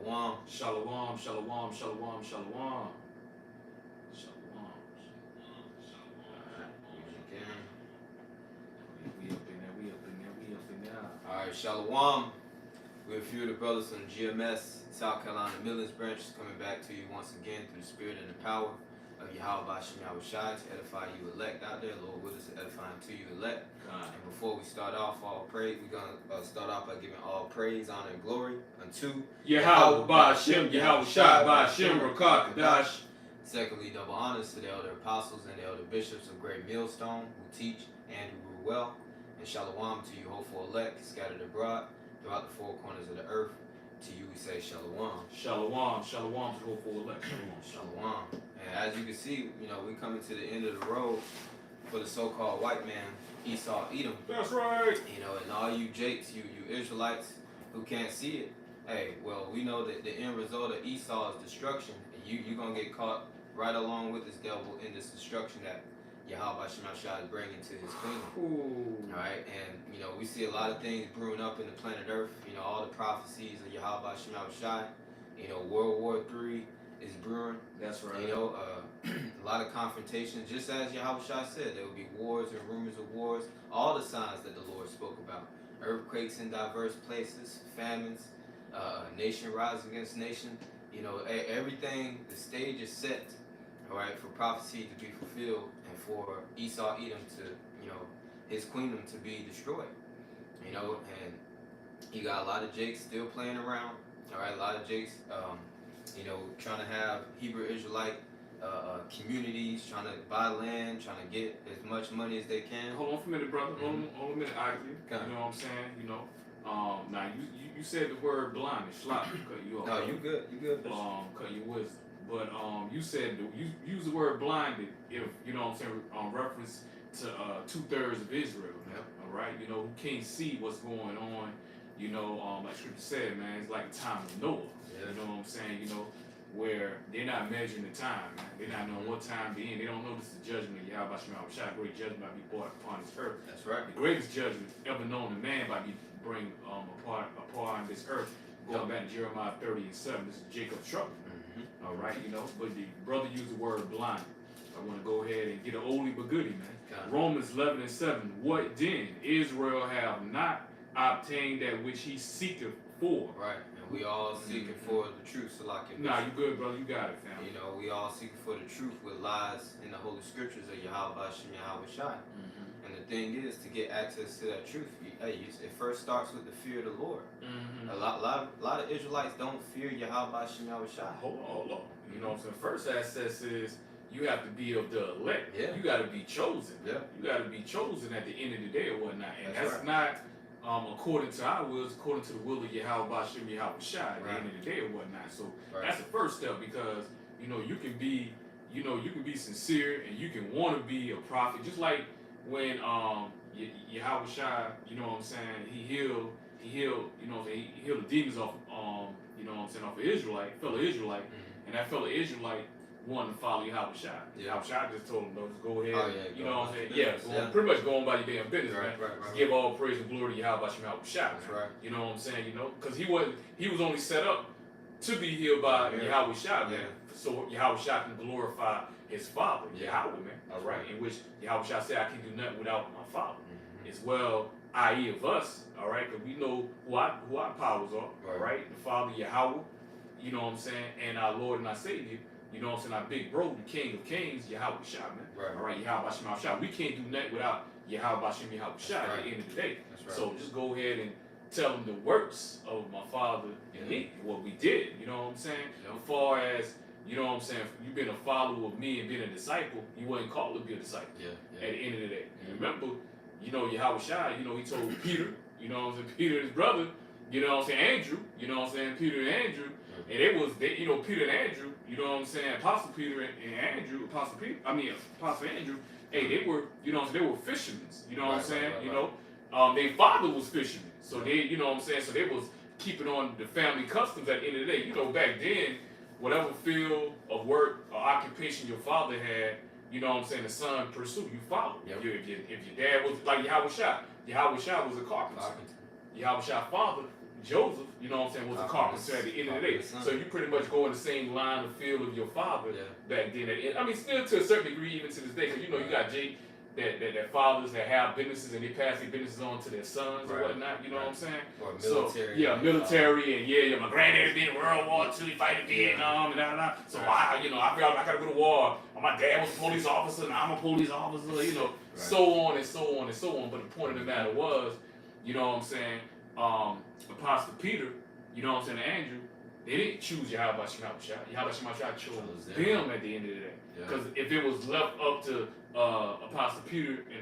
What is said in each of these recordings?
Shalom. Shalom, shalom, shalom, shalom. Shalom. Alright, we again. We up in there, we up in there, we up in there. Alright, Shalom. We're a few of the brothers from GMS, South Carolina Midlands branch, coming back to you once again through the spirit and the power of Yahweh Shem Yahushai to edify you elect out there. Lord, with us to edify to you elect. And before we start off, all praise, we're going to start off by giving all praise, honor, and glory unto Yahweh Shem Yahushai by Shem Rakakadash. Secondly, double honors to the elder apostles and the elder bishops of Great Millstone who teach and who rule well. And shalom to you, hopeful elect, scattered abroad throughout the four corners of the earth. To you we say shalom. Shalom, shalom to the hopeful elect. Shalom. Shalom. And as you can see, we coming to the end of the road for the so-called white man, Esau Edom. That's right. And all you Jakes, you Israelites who can't see it, hey, well, we know that the end result of Esau is destruction. And you're going to get caught right along with this devil in this destruction that Yahweh Shemashah is bringing to his kingdom. Ooh. All right, and we see a lot of things brewing up in the planet Earth. All the prophecies of Yahweh Shemashah. World War III is brewing. That's right. A lot of confrontations, just as Yahweh said, there will be wars and rumors of wars. All the signs that the Lord spoke about: earthquakes in diverse places, famines, nation rising against nation. Everything. The stage is set. All right, for prophecy to be fulfilled and for Esau Edom to, his kingdom to be destroyed. And you got a lot of Jakes still playing around. All right, a lot of Jakes, trying to have Hebrew Israelite communities, trying to buy land, trying to get as much money as they can. Hold on for a minute, brother. Hold on a minute, Ivy. Okay. You know what I'm saying? Now you said the word blindness. Cut you off. No, you good. You good. Cut your wisdom. But you said you use the word blinded if reference to 2/3 of Israel. Yep. All right, who can't see what's going on. Like Scripture said, man, it's like the time of Noah. Yeah. You know what I'm saying? Where they're not measuring the time, man. They're not knowing what time to end. They don't know this is the judgment of Yahweh Shemashah. Great judgment might be brought upon this earth. That's right. The greatest judgment ever known to man might be bring upon this earth. Going back to Jeremiah 30:7, this is Jacob's trouble. All right, but the brother used the word blind. I want to go ahead and get an oldie but goodie, man. Romans 11:7. What then? Israel have not obtained that which he seeketh for. Right, and we all seeking for the truth. So like Nah, you good, brother. You got it, fam. we all seeking for the truth with lies in the Holy Scriptures of Yahweh Shem Yahushai. And the thing is, to get access to that truth, it first starts with the fear of the Lord. A lot of Israelites don't fear Yahweh Shem Yahushai. Hold on. You know what I'm saying? First access is you have to be of the elect. Yeah. You got to be chosen. Yeah. You got to be chosen at the end of the day or whatnot. And That's that's right. not according to our wills, according to the will of Yahweh Shem Yahushai at the Right. end of the day or whatnot. So Right. that's the first step because you can be sincere and you can want to be a prophet, just like when Yahweh Shai, you know what I'm saying, he healed the demons off off of Israelite, fellow Israelite, and that fellow Israelite wanted to follow Yahweh Shai. Yeah. Yahweh Shai just told him, no, just go ahead. Oh, yeah, you go know on. what I'm saying? Yeah. Pretty much go on by your damn business, man. Right. Give all praise and glory to Yahweh Shai. That's right. You know what I'm saying? Because he was only set up to be healed by Yahweh Shai, man. Yeah. So Yahweh Shai can glorify his Father, Yeah. Yahweh, man. All right, in which Yahweh Shai said, I can do nothing without my Father. As well, i.e. of us, all right, because we know who our powers are, all right? The Father, Yahweh, you know what I'm saying, and our Lord and our Savior, you know what I'm saying, our big bro, the King of Kings, Yahweh Shai, man. Right. All right, Yahweh Shem Shai. We can't do nothing without Yahweh Shem Yahweh Shai at the end of the day. That's right. So just go ahead and tell them the works of my Father and me, what we did, you know what I'm saying? As far as, you know what I'm saying, you've been a follower of me and been a disciple, you wasn't called to be a disciple at the end of the day. And remember, Yahweh Shai, he told Peter, you know what I'm saying, Peter, his brother, you know what I'm saying, Andrew, you know what I'm saying, Peter and Andrew, and Peter and Andrew, you know what I'm saying, Apostle Peter and Andrew, Apostle Andrew, hey, they were, you know what I'm saying, they were fishermen, you know what I'm saying, their father was fishermen, so they, you know what I'm saying, so they was keeping on the family customs at the end of the day. Back then, whatever field of work or occupation your father had, you know what I'm saying, the son pursued, you followed. Yep. If your dad was like Yahweh Shai was a carpenter. Yahweh Shai's father Joseph, you know what I'm saying, was a Carpenter's- carpenter at the end of the day. carpenter's son. So you pretty much go in the same line of field of your father Yeah. back then. I mean, still to a certain degree, even to this day, because you know you got Jake that fathers that have businesses and they pass their businesses on to their sons or whatnot. You know what I'm saying? Or military. So, military, and yeah, my granddaddy been in World War II, he fight in Vietnam, and da. So I gotta go to war. My dad was a police officer, now I'm a police officer. You know, so on and so on and so on. But the point of the matter was, you know what I'm saying? Apostle Peter, you know what I'm saying, Andrew, they didn't choose Yahweh Shemashah. Yahweh Shemashah chose them at the end of the day. Because if it was left up to Apostle Peter and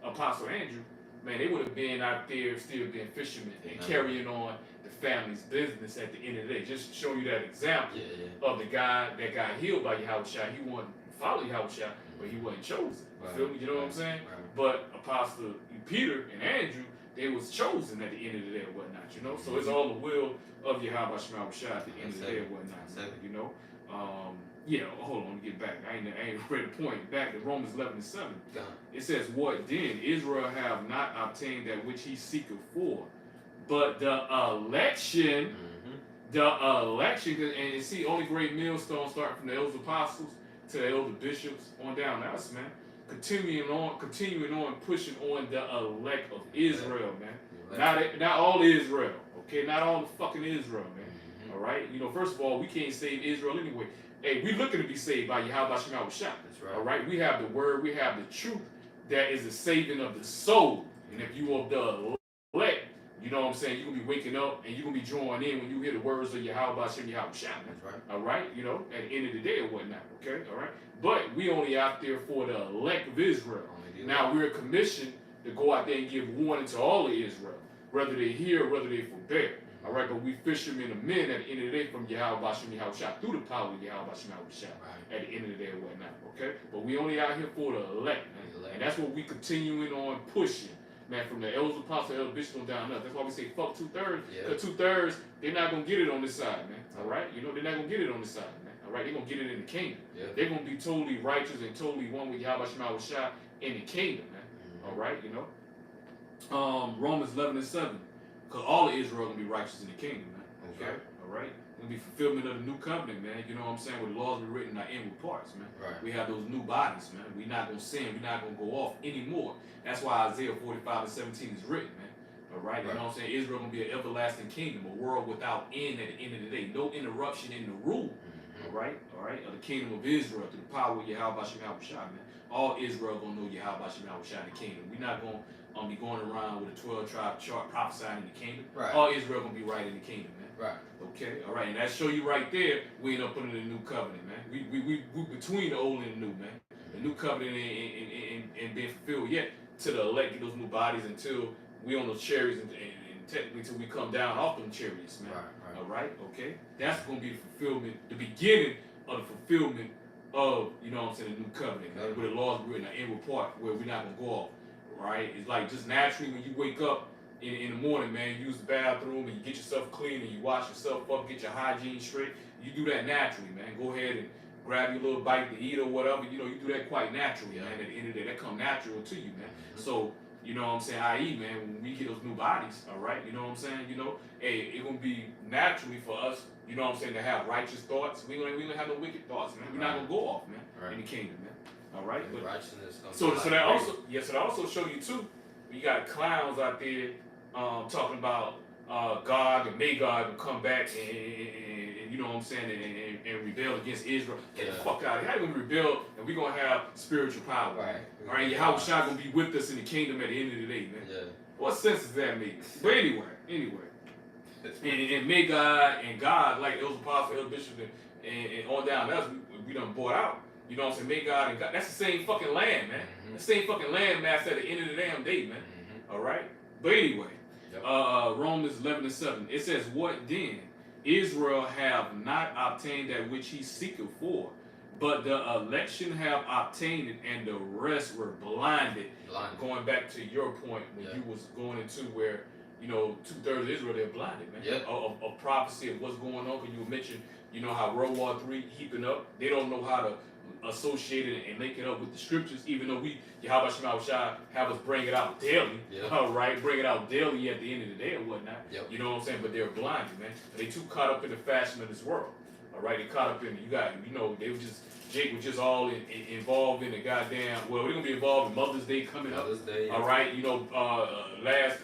Apostle Andrew, man, they would have been out there still being fishermen and carrying on the family's business at the end of the day. Just show you that example of the guy that got healed by Yahweh Shah. He wasn't followed Yahweh Shah, but he wasn't chosen. You feel me? You know what I'm saying? But Apostle Peter and Andrew, they was chosen at the end of the day or whatnot, you know? So it's all the will of Yahweh Shah at the end of the day or whatnot, you know? Hold on, let me get back. I ain't ready to point back to Romans 11:7. It says, what then? Israel have not obtained that which he seeketh for, but the election, and you see, only great millstone starting from the elder apostles to the elder bishops on down to us, man. Continuing on, pushing on the elect of Israel, man. Not all Israel, okay? Not all the fucking Israel, man. All right? You know, first of all, we can't save Israel anyway. Hey, we looking to be saved by Yahweh Shemashah. That's right. All right? We have the word, we have the truth that is the saving of the soul. And if you are the elect, you know what I'm saying, you're going to be waking up and you're going to be drawing in when you hear the words of Yahweh Shemashah. That's right. All right? You know, at the end of the day or whatnot, okay? All right? But we only out there for the elect of Israel. Now we're commissioned to go out there and give warning to all of Israel, whether they hear, whether they forbear. All right, but we fishermen of men at the end of the day from Yahweh Shemashah through the power of Yahweh Shemashah at the end of the day or whatnot. Okay, but we only out here for the elect, man. And that's what we continuing on pushing, man, from the elders, apostles, elder bishops on down up. That's why we say fuck 2/3, because 2/3 they're not gonna get it on this side, man. All right, you know they're not gonna get it on this side, man. All right, they're gonna get it in the kingdom. They're gonna be totally righteous and totally one with Yahweh Shemashah in the kingdom, man. All right, you know. Romans 11:7. Because all of Israel gonna be righteous in the kingdom, man. Okay? All right? It'll be fulfillment of the new covenant, man. You know what I'm saying? Where the laws be written in our inward parts, man. Right. We have those new bodies, man. We're not gonna sin. We're not gonna go off anymore. That's why Isaiah 45:17 is written, man. All right? You know what I'm saying? Israel gonna be an everlasting kingdom, a world without end at the end of the day. No interruption in the rule. All right? All right? Of the kingdom of Israel through the power of Yahweh Shemashah, man. All Israel gonna know Yahweh Shemashah in the kingdom. We're not gonna be going around with a 12-tribe chart prophesying in the kingdom. Right. All Israel gonna be right in the kingdom, man. Right. Okay. All right. And that show you right there. We ain't up under the new covenant, man. We between the old and the new, man. The new covenant ain't being fulfilled yet to the elect, those new bodies until we on those chariots and technically until we come down off them chariots, man. Right. All right. Okay. That's gonna be the fulfillment, the beginning of the fulfillment of, you know what I'm saying, the new covenant, man. Where the laws were in the inward part, where we're not gonna go off. Right? It's like just naturally when you wake up in the morning, man, you use the bathroom and you get yourself clean and you wash yourself up, get your hygiene straight. You do that naturally, man. Go ahead and grab your little bite to eat or whatever. You know, you do that quite naturally, man. At the end of the day, that come natural to you, man. So, you know what I'm saying, i.e., man, when we get those new bodies, all right, you know what I'm saying, you know, hey, it's going to be naturally for us, you know what I'm saying, to have righteous thoughts. We gonna have no wicked thoughts, man. We're not going to go off, man, in the kingdom, man. All right, but so that also show you too. You got clowns out there talking about God and may God will come back and you know what I'm saying and rebel against Israel. Get the fuck out of here! How you gonna rebel and we gonna have spiritual power? Right. All right, Yahweh Shah gonna be with us in the kingdom at the end of the day, man. Yeah. What sense does that make? But anyway, and may God and God like those apostles, El Bishop, and on down. That's we done bought out. You know what I'm saying? May God and God. That's the same fucking land, man. The same fucking land mass at the end of the damn day, man. All right? But anyway, Romans 11:7. It says, what then? Israel have not obtained that which he seeketh for, but the election have obtained it, and the rest were blinded. Going back to your point when you was going into where, you know, 2/3 of Israel, they're blinded, man. Of prophecy of what's going on. Because you mentioned You know how World War III heaping up. They don't know how to associate it and link it up with the scriptures, even though Yahweh Shai have us bring it out daily. Yep. All right, bring it out daily at the end of the day or whatnot. Yep. You know what I'm saying? But they're blinded, man. They too caught up in the fashion of this world. All right, they caught up in they were just Jake was just all involved in the goddamn. Well, we're gonna be involved in Mother's Day coming up. Mother's Day. Yeah. All right,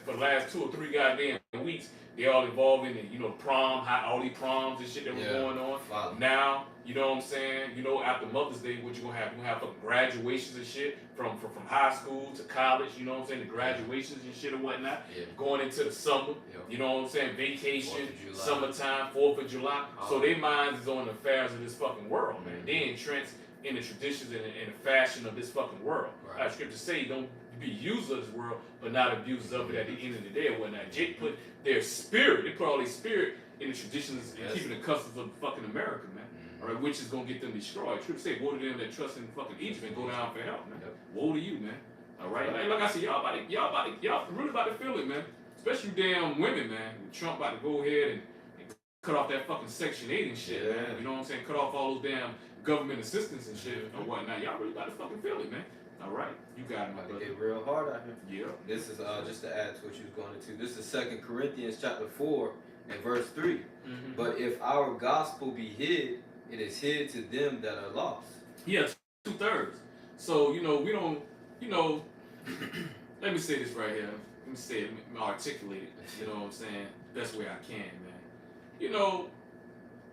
for the last 2 or 3 goddamn weeks, they all involved in the prom, all these proms and shit that was going on. Wow. Now, you know what I'm saying? After Mother's Day, what you gonna have? You're gonna have fucking graduations and shit from high school to college. You know what I'm saying? The graduations and shit and whatnot. Yeah. Going into the summer. Yep. You know what I'm saying? Vacation, 4th of July. summertime, 4th of July. Oh. So their minds is on the affairs of this fucking world, man. They entrenched in the traditions and the fashion of this fucking world. Right. Like scripture say, don't be users of this world, but not abusers of it at the end of the day or whatnot. Jake put their spirit, they put all their spirit in the traditions and keeping the customs of fucking America, man. All right, which is gonna get them destroyed. Scripture say, woe to them that trust in fucking Egypt and go down for help, man. Yep. Woe to you, man. All right, like I said, y'all really about to feel it, man. Especially you damn women, man. Trump about to go ahead and cut off that fucking Section 8 and shit, man. You know what I'm saying? Cut off all those damn government assistance and shit and whatnot. Y'all really about to fucking feel it, man. All right, you got it, my About brother. to get real hard out here. Yeah. This is just to add to what you was going into. This is 2 Corinthians chapter 4 and verse 3. Mm-hmm. But if our gospel be hid, it is hid to them that are lost. Yeah, 2/3. So we don't. Let me say this right here. Let me say it, articulate it. You know what I'm saying? Best way I can, man.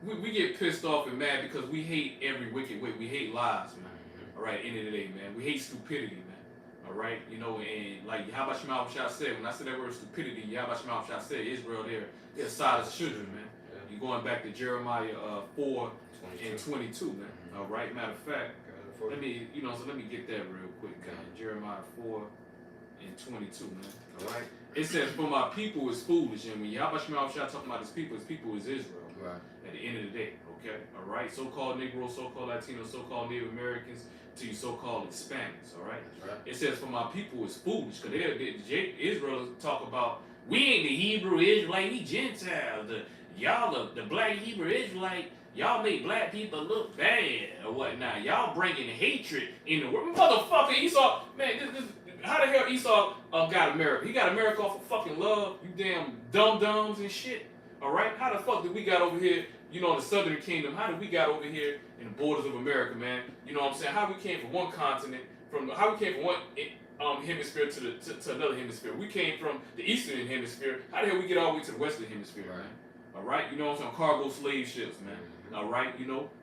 We get pissed off and mad because we hate every wicked way. We hate lies, man. All right, end of the day, man. We hate stupidity, man. All right, and like Yahweh Shai said, when I said that word stupidity, Yahweh Shai said, Israel, they're Sodom's children, man. Yeah. You're going back to Jeremiah 4 and 22, man. All right, matter of fact, let me get that real quick, man. Jeremiah 4 and 22, man. All right, it says, "For my people is foolish," and when Yahweh Shai talking about his people is Israel. Right. At the end of the day, okay, all right. So-called Negroes, so-called Latinos, so-called Native Americans, to you so-called Hispanics, all right. That's right. It says, "For my people is foolish," because Israel talk about we ain't the Hebrew Israelite, we Gentiles. Y'all the black Hebrew Israelite. Y'all make black people look bad or whatnot. Y'all bringing hatred in the world. Motherfucker, Esau, man, how the hell Esau got America? He got America off of fucking love, you damn dum-dums and shit. All right? How the fuck did we got over here, in the Southern Kingdom? How did we got over here in the borders of America, man? You know what I'm saying? How we came from one continent, how we came from one hemisphere to another hemisphere. We came from the Eastern Hemisphere. How the hell we get all the way to the Western Hemisphere, man? All right? You know what I'm saying? Cargo slave ships, man. All right?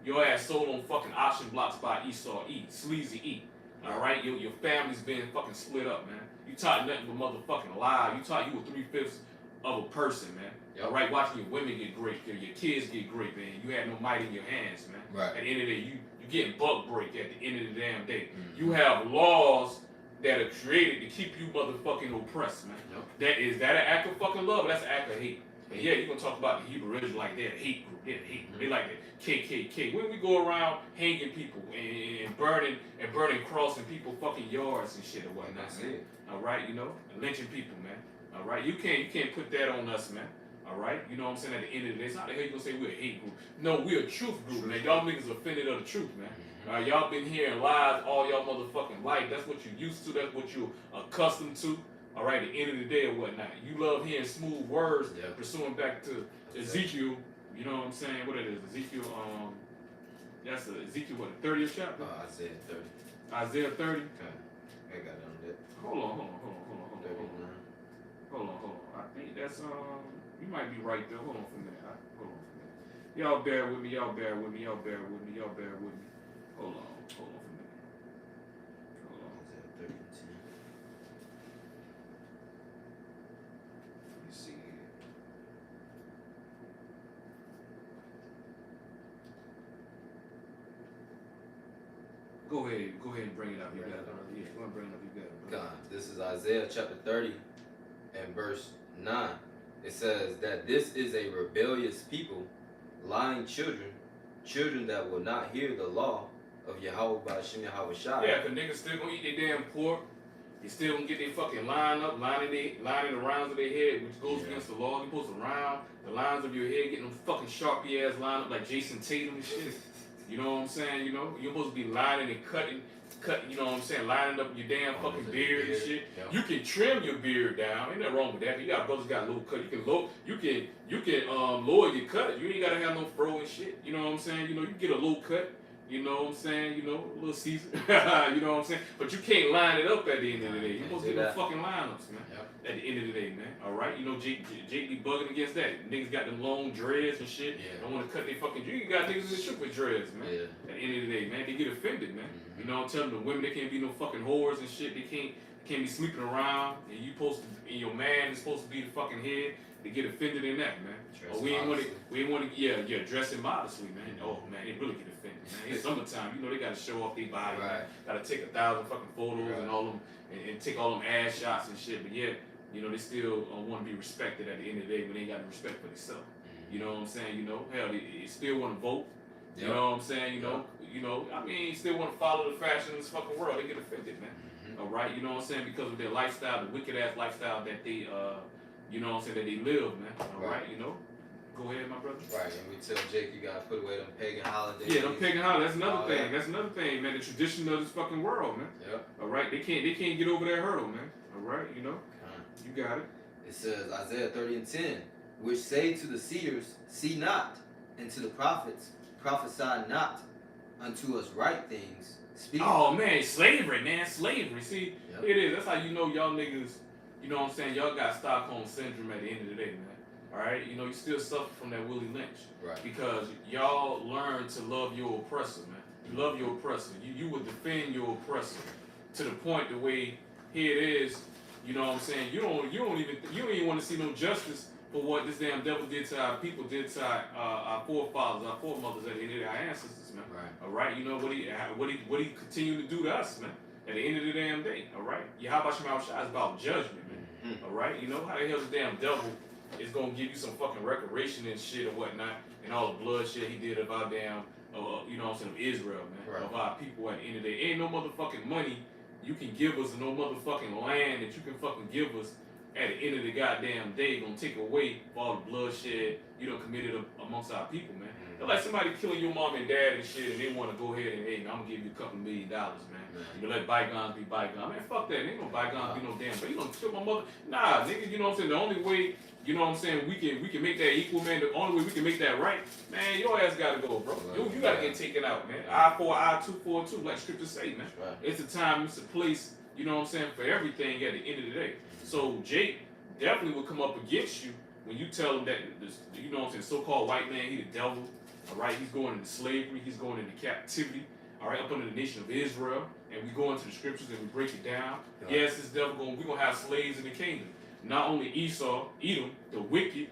Your ass sold on fucking auction blocks by Esau E, Sleazy E. All right? Your family's been fucking split up, man. You taught nothing but motherfucking lie. You taught you were 3/5 of a person, man. Yep. All right? Watching your women get raped, your kids get raped, man. You had no might in your hands, man. Right. At the end of the day, you getting buck break at the end of the damn day. You have laws that are created to keep you motherfucking oppressed, man. Yep. Is that an act of fucking love? Or that's an act of hate. And yeah, you're gonna talk about the Hebrew Israelites like they're a hate group. They're a hate group. They like the KKK. When we go around hanging people and burning crossing people fucking yards and shit or whatnot, man. All right, and lynching people, man. All right, you can't put that on us, man. All right, you know what I'm saying? At the end of the day, it's not the hell you gonna say we're a hate group. No, we're a truth group, man. Y'all niggas offended of the truth, man. Y'all been hearing lies all y'all motherfucking life. That's what you're used to. That's what you're accustomed to. All right, at the end of the day or whatnot. You love hearing smooth words. Yeah. Pursuing back to Ezekiel. You know what I'm saying? What it is? Ezekiel. That's Ezekiel. What, the 30th chapter? Isaiah 30. Isaiah 30. Okay. I got it on that. Hold on. 39. Hold on. I think that's you might be right there. Hold on for a minute. Hold on for a minute. Y'all bear with me. Hold on for a minute. Hold on. Isaiah 30 and 10. Let me see here. Go ahead and bring it up. You got Bring it. it up. Yeah, go ahead and bring it up. You got it. bro. God, this is Isaiah chapter 30 and verse 9. It says that this is a rebellious people, lying children that will not hear the law of Yahweh by Hashem Yahweh Shai. Yeah, cause niggas still gonna eat their damn pork. You still gonna get their fucking line up, lining the rounds of their head, which goes against the law. You're supposed to round the lines of your head, getting them fucking Sharpie ass line up like Jason Tatum and shit. You know what I'm saying? You know, you're supposed to be lining and cutting, you know what I'm saying, lining up your damn fucking beard and shit. Yep. You can trim your beard down. Ain't nothing wrong with that. You got brothers got low cut. You can lower your cut. You ain't gotta have no fro and shit. You know what I'm saying? You know, you get a low cut. You know what I'm saying? You know, a little Caesar. You know what I'm saying? But you can't line it up at the end of the day. You're supposed to get the fucking lineups, man. Yep. At the end of the day, man. All right? You know, Jake be bugging against that. Niggas got them long dreads and shit. Yeah. Don't want to cut their fucking dreads. You got niggas in the strip with dreads, man. Yeah. At the end of the day, man. They get offended, man. Mm-hmm. You know what I'm telling them? The women, they can't be no fucking whores and shit. They can't be sleeping around. And you supposed to, and your man is supposed to be the fucking head. They get offended in that, man. We ain't want to, dressing modestly, man. Oh, man, they really get offended, man. It's summertime, you know, they got to show off their body, right. Got to take 1,000 fucking photos and all them, and take all them ass shots and shit. But yeah, you know, they still want to be respected at the end of the day, but they ain't got no respect for themselves. You know what I'm saying? You know, hell, they still want to vote. You know what I'm saying? You know, I mean, still want to follow the fashion of this fucking world. They get offended, man. All right, you know what I'm saying? Because of their lifestyle, the wicked ass lifestyle that they, you know what I'm saying, that they live, man. All right, you know. Go ahead, my brother. Right, and we tell Jake you gotta put away them pagan holidays. Yeah, them pagan holidays. That's another thing. That's another thing, man. The tradition of this fucking world, man. Yep. All right, they can't get over that hurdle, man. All right, you know. You got it. It says Isaiah 30:10, which say to the seers, see not, and to the prophets, prophesy not unto us right things. Speak. Oh man, slavery, man, slavery. See, it is. That's how you know y'all niggas. You know what I'm saying? Y'all got Stockholm syndrome at the end of the day, man. All right, you know, you still suffer from that Willie Lynch, right? Because y'all learn to love your oppressor, man. You love your oppressor. You would defend your oppressor to the point the way here it is. You know what I'm saying? You don't even want to see no justice for what this damn devil did to our people, did to our forefathers, our foremothers, at the end of our ancestors, man. Right. All right, you know what he continued to do to us, man. At the end of the damn day, all right. Yahweh Shema Shai is about judgment, man. All right, you know how the hell the damn devil is gonna give you some fucking reparation and shit or whatnot, and all the bloodshed he did of our damn, you know what I'm saying, of Israel, man, of our people. At the end of the day, ain't no motherfucking money you can give us, and no motherfucking land that you can fucking give us. At the end of the goddamn day, gonna take away all the bloodshed you done committed amongst our people, man. It's like somebody killing your mom and dad and shit, and they want to go ahead and, hey, I'm gonna give you $2 million, man. You let bygones be bygones. Man, fuck that. Ain't no bygones be no damn. But you gonna kill my mother? Nah, nigga. You know what I'm saying? The only way, you know what I'm saying, we can make that equal, man. The only way we can make that right, man. Your ass gotta go, bro. You gotta get taken out, man. Eye for eye, tooth for a tooth, like scripture say, man. It's a time, it's a place. You know what I'm saying, for everything at the end of the day. So Jake definitely will come up against you when you tell him that this, you know what I'm saying, so-called white man, he the devil. All right, he's going into slavery, he's going into captivity. All right, up under the nation of Israel, and we go into the scriptures and we break it down. Yes, this devil we're gonna have slaves in the kingdom. Not only Esau, Edom, the wicked,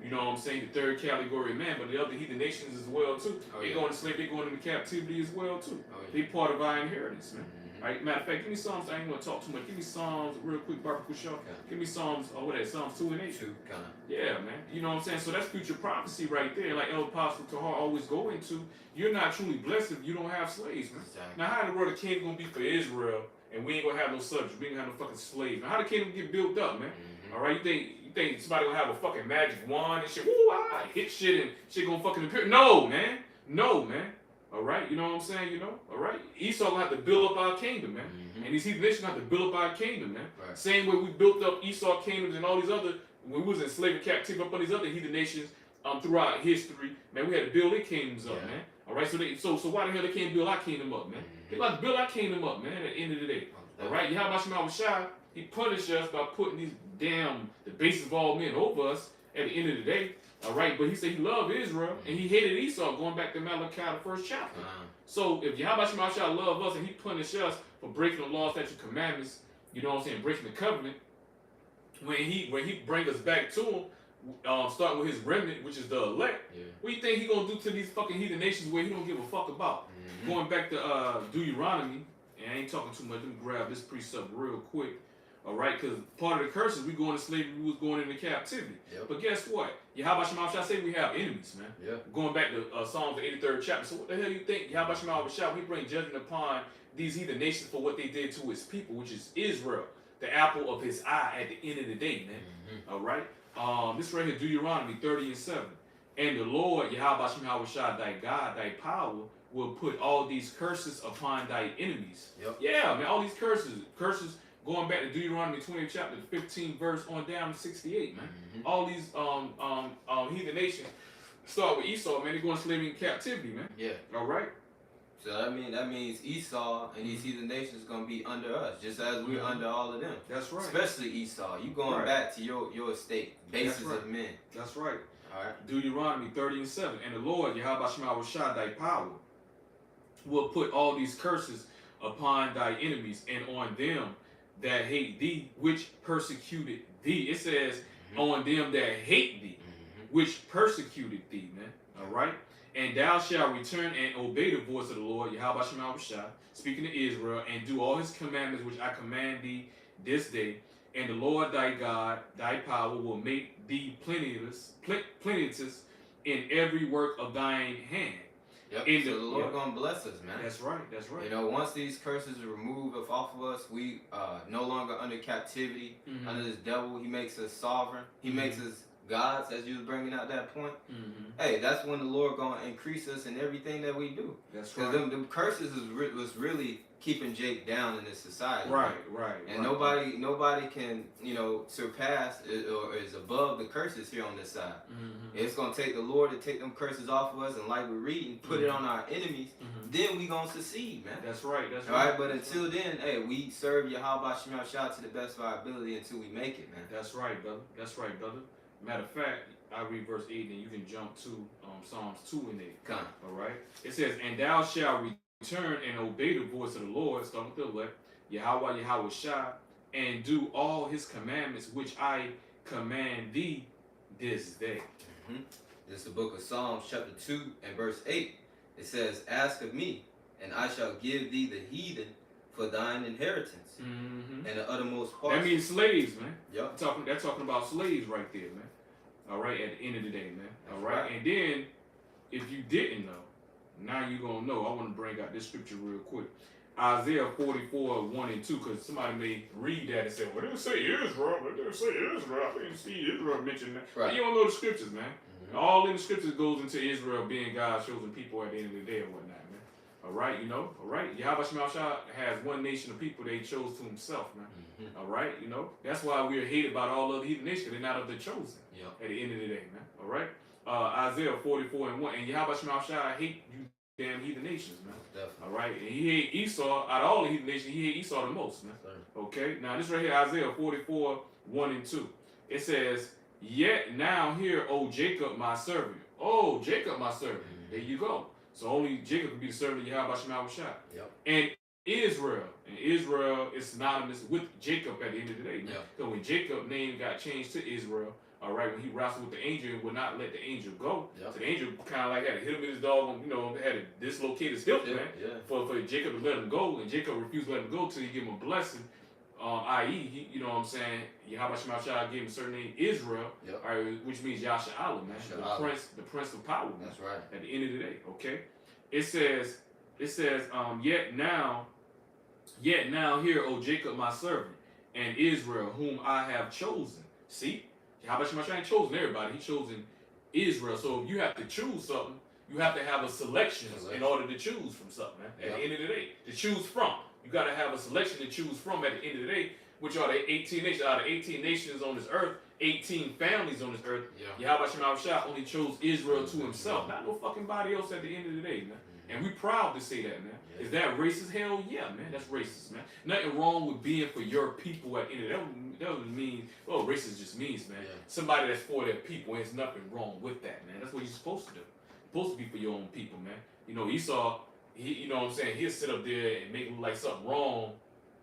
you know what I'm saying, the third category of man, but the other heathen nations as well too. They going to slavery, they going into captivity as well too. They part of our inheritance, man. Right? Matter of fact, give me Psalms. I ain't gonna talk too much. Give me Psalms real quick, Barbara Shaw. Give me Psalms. Psalms 2 and 8. 2, kind of. Yeah, man. You know what I'm saying? So that's future prophecy right there. Like El Apostle Tahar always go into. You're not truly blessed if you don't have slaves, man. Exactly. Now, how in the world the kingdom gonna be for Israel and we ain't gonna have no subjects? We ain't gonna have no fucking slaves. Now, how the kingdom get built up, man? All right, you think somebody gonna have a fucking magic wand and shit? Woo, hit shit and shit gonna fucking appear? No, man. No, man. All right, you know what I'm saying? You know, all right. Esau gonna have to build up our kingdom, man. And these heathen nations have to build up our kingdom, man. Right. Same way we built up Esau kingdoms and all these other, when we was in slavery captivity up on these other heathen nations throughout history, man, we had to build their kingdoms up, man. All right, so why the hell they can't build our kingdom up, man? They about to build our kingdom up, man. At the end of the day, all right. Yahweh Shema Shai, he punished us by putting these the basis of all men over us. At the end of the day. All right, but he said he loved Israel and he hated Esau, going back to Malachi, the first chapter. So if Yahweh Shema Shai love us and he punish us for breaking the laws, statutes, commandments, you know what I'm saying, breaking the covenant, when he bring us back to him, starting with his remnant, which is the elect, what do you think he gonna do to these fucking heathen nations where he don't give a fuck about? Going back to Deuteronomy, and I ain't talking too much, let me grab this precept real quick. All right, because part of the curses, we going to slavery, we was going into captivity. Yep. But guess what? Yahweh Shema Shah say we have enemies, man. Yeah. Going back to Psalms the 83rd chapter. So what the hell you think? Yahweh Shema Shah, we bring judgment upon these heathen nations for what they did to his people, which is Israel, the apple of his eye at the end of the day, man. All right. This right here, Deuteronomy 30:7. And the Lord, Yahweh Shema Shah, thy God, thy power, will put all these curses upon thy enemies. Yep. Yeah, man, all these curses going back to Deuteronomy 20 chapter 15 verse on down to 68, man. All these heathen nations start with Esau, man. They're going to slavery and captivity, man. Yeah. All right. So that means Esau and these heathen nations gonna be under us, just as we're under all of them. That's right. Especially Esau. You going back to your estate, bases of men. That's right. All right. Deuteronomy 30:7. And the Lord, Yahweh Shema Shah, thy power, will put all these curses upon thy enemies and on them that hate thee, which persecuted thee. It says, on them that hate thee, which persecuted thee, man. All right? And thou shalt return and obey the voice of the Lord, Yahweh Shema Shah, speaking to Israel, and do all his commandments which I command thee this day. And the Lord thy God, thy power, will make thee plenteous in every work of thine hand. Yep. So the Lord gonna bless us, man. That's right. That's right. You know, once these curses are removed off of us, we no longer under captivity under this devil. He makes us sovereign. He makes us gods, as you was bringing out that point. Hey, that's when the Lord gonna increase us in everything that we do. That's right. Because them curses was really keeping Jake down in this society. Right. And nobody can, surpass or is above the curses here on this side. It's gonna take the Lord to take them curses off of us, and like we're reading, put it on our enemies. Then we gonna succeed, man. That's right. That's right. All right, but until then, hey, we serve Yahweh Shema Shah to the best of our ability until we make it, man. That's right, brother. That's right, brother. Matter of fact, I read verse 8, and you can jump to Psalms 2 and 8. Come. All right. It says, and thou shalt return and obey the voice of the Lord, starting with the left, Yahweh Shah, and do all his commandments which I command thee this day. This is the book of Psalms, chapter 2 and verse 8. It says, ask of me, and I shall give thee the heathen for thine inheritance, and the uttermost parts. That means slaves, man. Yep. That's talking about slaves right there, man. All right, at the end of the day, man. That's all right. And then, if you didn't know, now you're going to know. I want to bring out this scripture real quick. Isaiah 44:1-2, because somebody may read that and say, well, it didn't say Israel. It didn't say Israel. I didn't see Israel mentioned that. Right. But you don't know the scriptures, man. All in the scriptures goes into Israel being God's chosen people at the end of the day or whatnot, man. All right, all right. Yahweh Shema Shah has one nation of people that he chose to himself, man. All right, that's why we're hated by all other heathen nations. They're not of the chosen. At the end of the day, man. All right. Isaiah 44:1, and Yahweh Shema Shah hate you damn heathen nations, man. Definitely. All right, and he hate Esau out of all the heathen nations. He hate Esau the most, man. Okay. Now this right here, Isaiah 44:1-2. It says, yet now hear, O Jacob, my servant. Oh, Jacob, my servant. There you go. So only Jacob can be the servant of Yahweh Shema Shah. And Israel is synonymous with Jacob at the end of the day. So when Jacob's name got changed to Israel, all right, when he wrestled with the angel and would not let the angel go, so the angel kind of like had to hit him with his dog, had to dislocate his hip, man, for Jacob to let him go, and Jacob refused to let him go till he gave him a blessing. I.e., Yahweh Shema Shah gave him a certain name, Israel, all right, which means Yasha'Allah, man, the prince of power. That's right. At the end of the day, okay. It says, yet now hear, O Jacob, my servant, and Israel, whom I have chosen. See, Yahweh Shema Shah ain't chosen everybody; he chosen Israel. So if you have to choose something, you have to have a selection in order to choose from something, man. At the end of the day, to choose from. You got to have a selection to choose from at the end of the day, which are the 18 nations. Out of 18 nations on this earth, 18 families on this earth, Yahweh Shema Shah only chose Israel to himself, not no fucking body else at the end of the day, man. And we proud to say that, man. Is that racist? Hell yeah, man. That's racist, man. Nothing wrong with being for your people at the end of the day. That doesn't mean, racist just means, man, somebody that's for their people. There's nothing wrong with that, man. That's what you're supposed to do. You're supposed to be for your own people, man. Esau, he'll sit up there and make it look like something wrong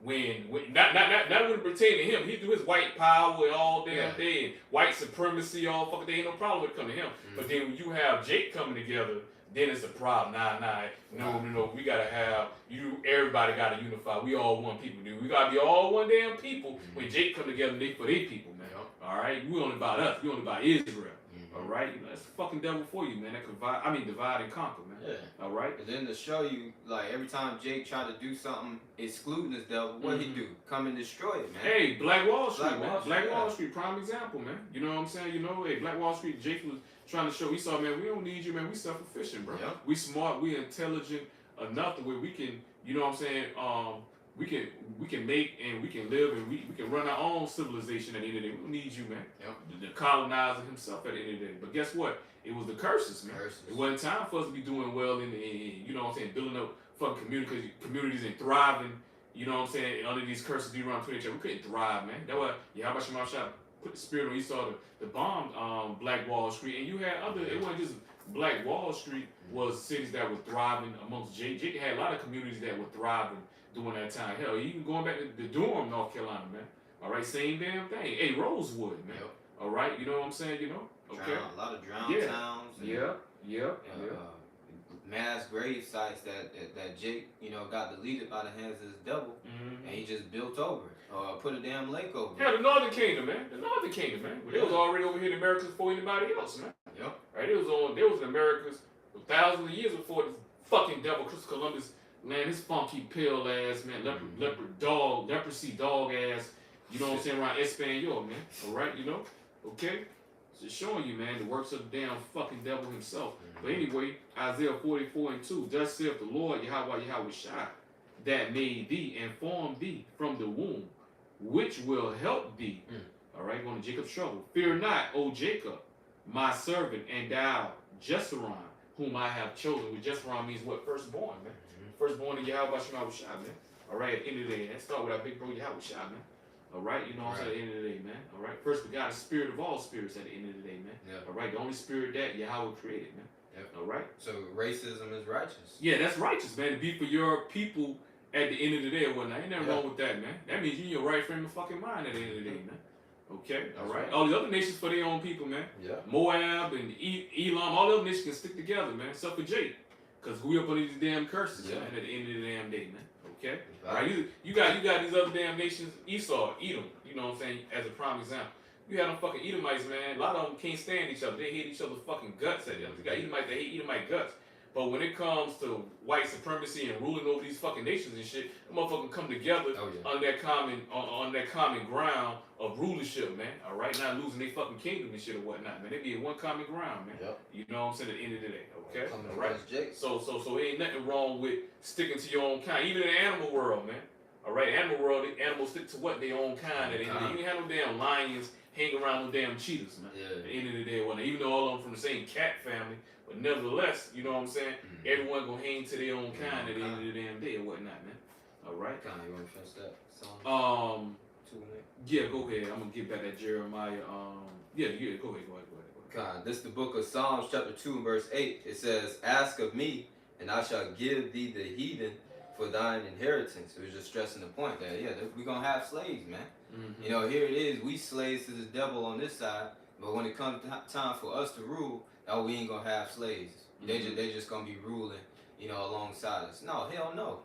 when not when it pertain to him. He'll do his white power all damn day and white supremacy all fucking day. Ain't no problem with it coming to him. But then when you have Jake coming together, then it's a problem. No. We gotta have everybody gotta unify. We all one people, dude. We gotta be all one damn people. When Jake come together, they for their people, man. All right, we only about us. We only about Israel. All right, that's the fucking devil for you, man. That could divide and conquer, man. Yeah. All right. And then to show you, like every time Jake tried to do something excluding this devil, what he do? Come and destroy it, man. Hey, Black Wall Street, man. Black Wall Street, prime example, man. You know what I'm saying? Hey, Black Wall Street, Jake was trying to show Esau, man, we don't need you, man. We self-efficient, bro. Yep. We smart, we intelligent enough to where we can, you know what I'm saying? We can make and we can live and we can run our own civilization at the end of the day. We don't need you, man. Yep. The colonizer himself at the end of the day. But guess what? It was the curses, man. It wasn't time for us to be doing well in you know what I'm saying, building up fucking communities and thriving, you know what I'm saying, under these curses we run to each other. We couldn't thrive, man. That's why Yahweh Shah put the spirit on Esau to bomb Black Wall Street. And you had it wasn't just Black Wall Street, was cities that were thriving amongst Jake. Jake had a lot of communities that were thriving during that time. Hell, even going back to the Durham, North Carolina, man. All right, same damn thing. Hey, Rosewood, man. Yep. All right, you know what I'm saying? Okay. A lot of drowned towns. Mass grave sites that Jake, got deleted by the hands of this devil, and he just built over it, put a damn lake over it. Yeah, the Northern Kingdom, man. They was already over here in America before anybody else, man. Yep. Right, they was in Americas thousands of years before this fucking devil, Christopher Columbus, man, his funky pale ass, man, leprosy dog ass, you know what I'm saying, around Espanol, man. All right, okay. Just showing you, man, the works of the damn fucking devil himself. But anyway, Isaiah 44:2, thus saith the Lord, Yahweh Shai, that made thee and formed thee from the womb, which will help thee. All right, going to Jacob's trouble. Fear not, O Jacob, my servant, and thou, Jeshurun, whom I have chosen. Which Jeshurun means what? Firstborn, man. Firstborn of Yahweh Shai, man. All right, at the end of the day, let's start with our big bro Yahweh Shai, man. All right, you know what I'm saying, at the end of the day, man. All right, first we got the spirit of all spirits at the end of the day, man. Yep. All right, the only spirit that Yahweh created, man. Yep. All right. So racism is righteous. Yeah, that's righteous, man. To be for your people at the end of the day or whatnot. Ain't nothing wrong with that, man. That means you in your right frame of fucking mind at the end of the day, man. Okay, all right. All the other nations for their own people, man. Yeah. Moab and Elam, all the other nations can stick together, man. Except for Jake, because we up on these damn curses, man. At the end of the damn day, man. Okay. All right. You got these other damn nations, Esau, Edom. You know what I'm saying? As a prime example, you have them fucking Edomites, man. A lot of them can't stand each other. They hate each other's fucking guts at them. You got Edomites that hate Edomite guts. But when it comes to white supremacy and ruling over these fucking nations and shit, them motherfuckers come together on that common ground of rulership, man. All right, not losing their fucking kingdom and shit or whatnot, man. They be in one common ground, man. Yep. You know what I'm saying? At the end of the day, okay. All right. So ain't nothing wrong with sticking to your own kind, even in the animal world, man. All right, animal world, the animals stick to what their own kind. At the end of the day, you can have no damn lions hang around no damn cheetahs, man. Yeah. At the end of the day, even though all of them from the same cat family. But nevertheless, you know what I'm saying? Everyone gonna hang to their own kind at the end of the damn day or whatnot, man. All right. You want to finish that song? Yeah, go ahead. I'm gonna get back at Jeremiah. Go ahead. God, this is the book of Psalms, chapter 2, and verse 8. It says, "Ask of me, and I shall give thee the heathen for thine inheritance." It was just stressing the point that we're gonna have slaves, man. Here it is. We slaves to the devil on this side, but when it comes time for us to rule, we ain't gonna have slaves. They just gonna be ruling, alongside us. No, hell no.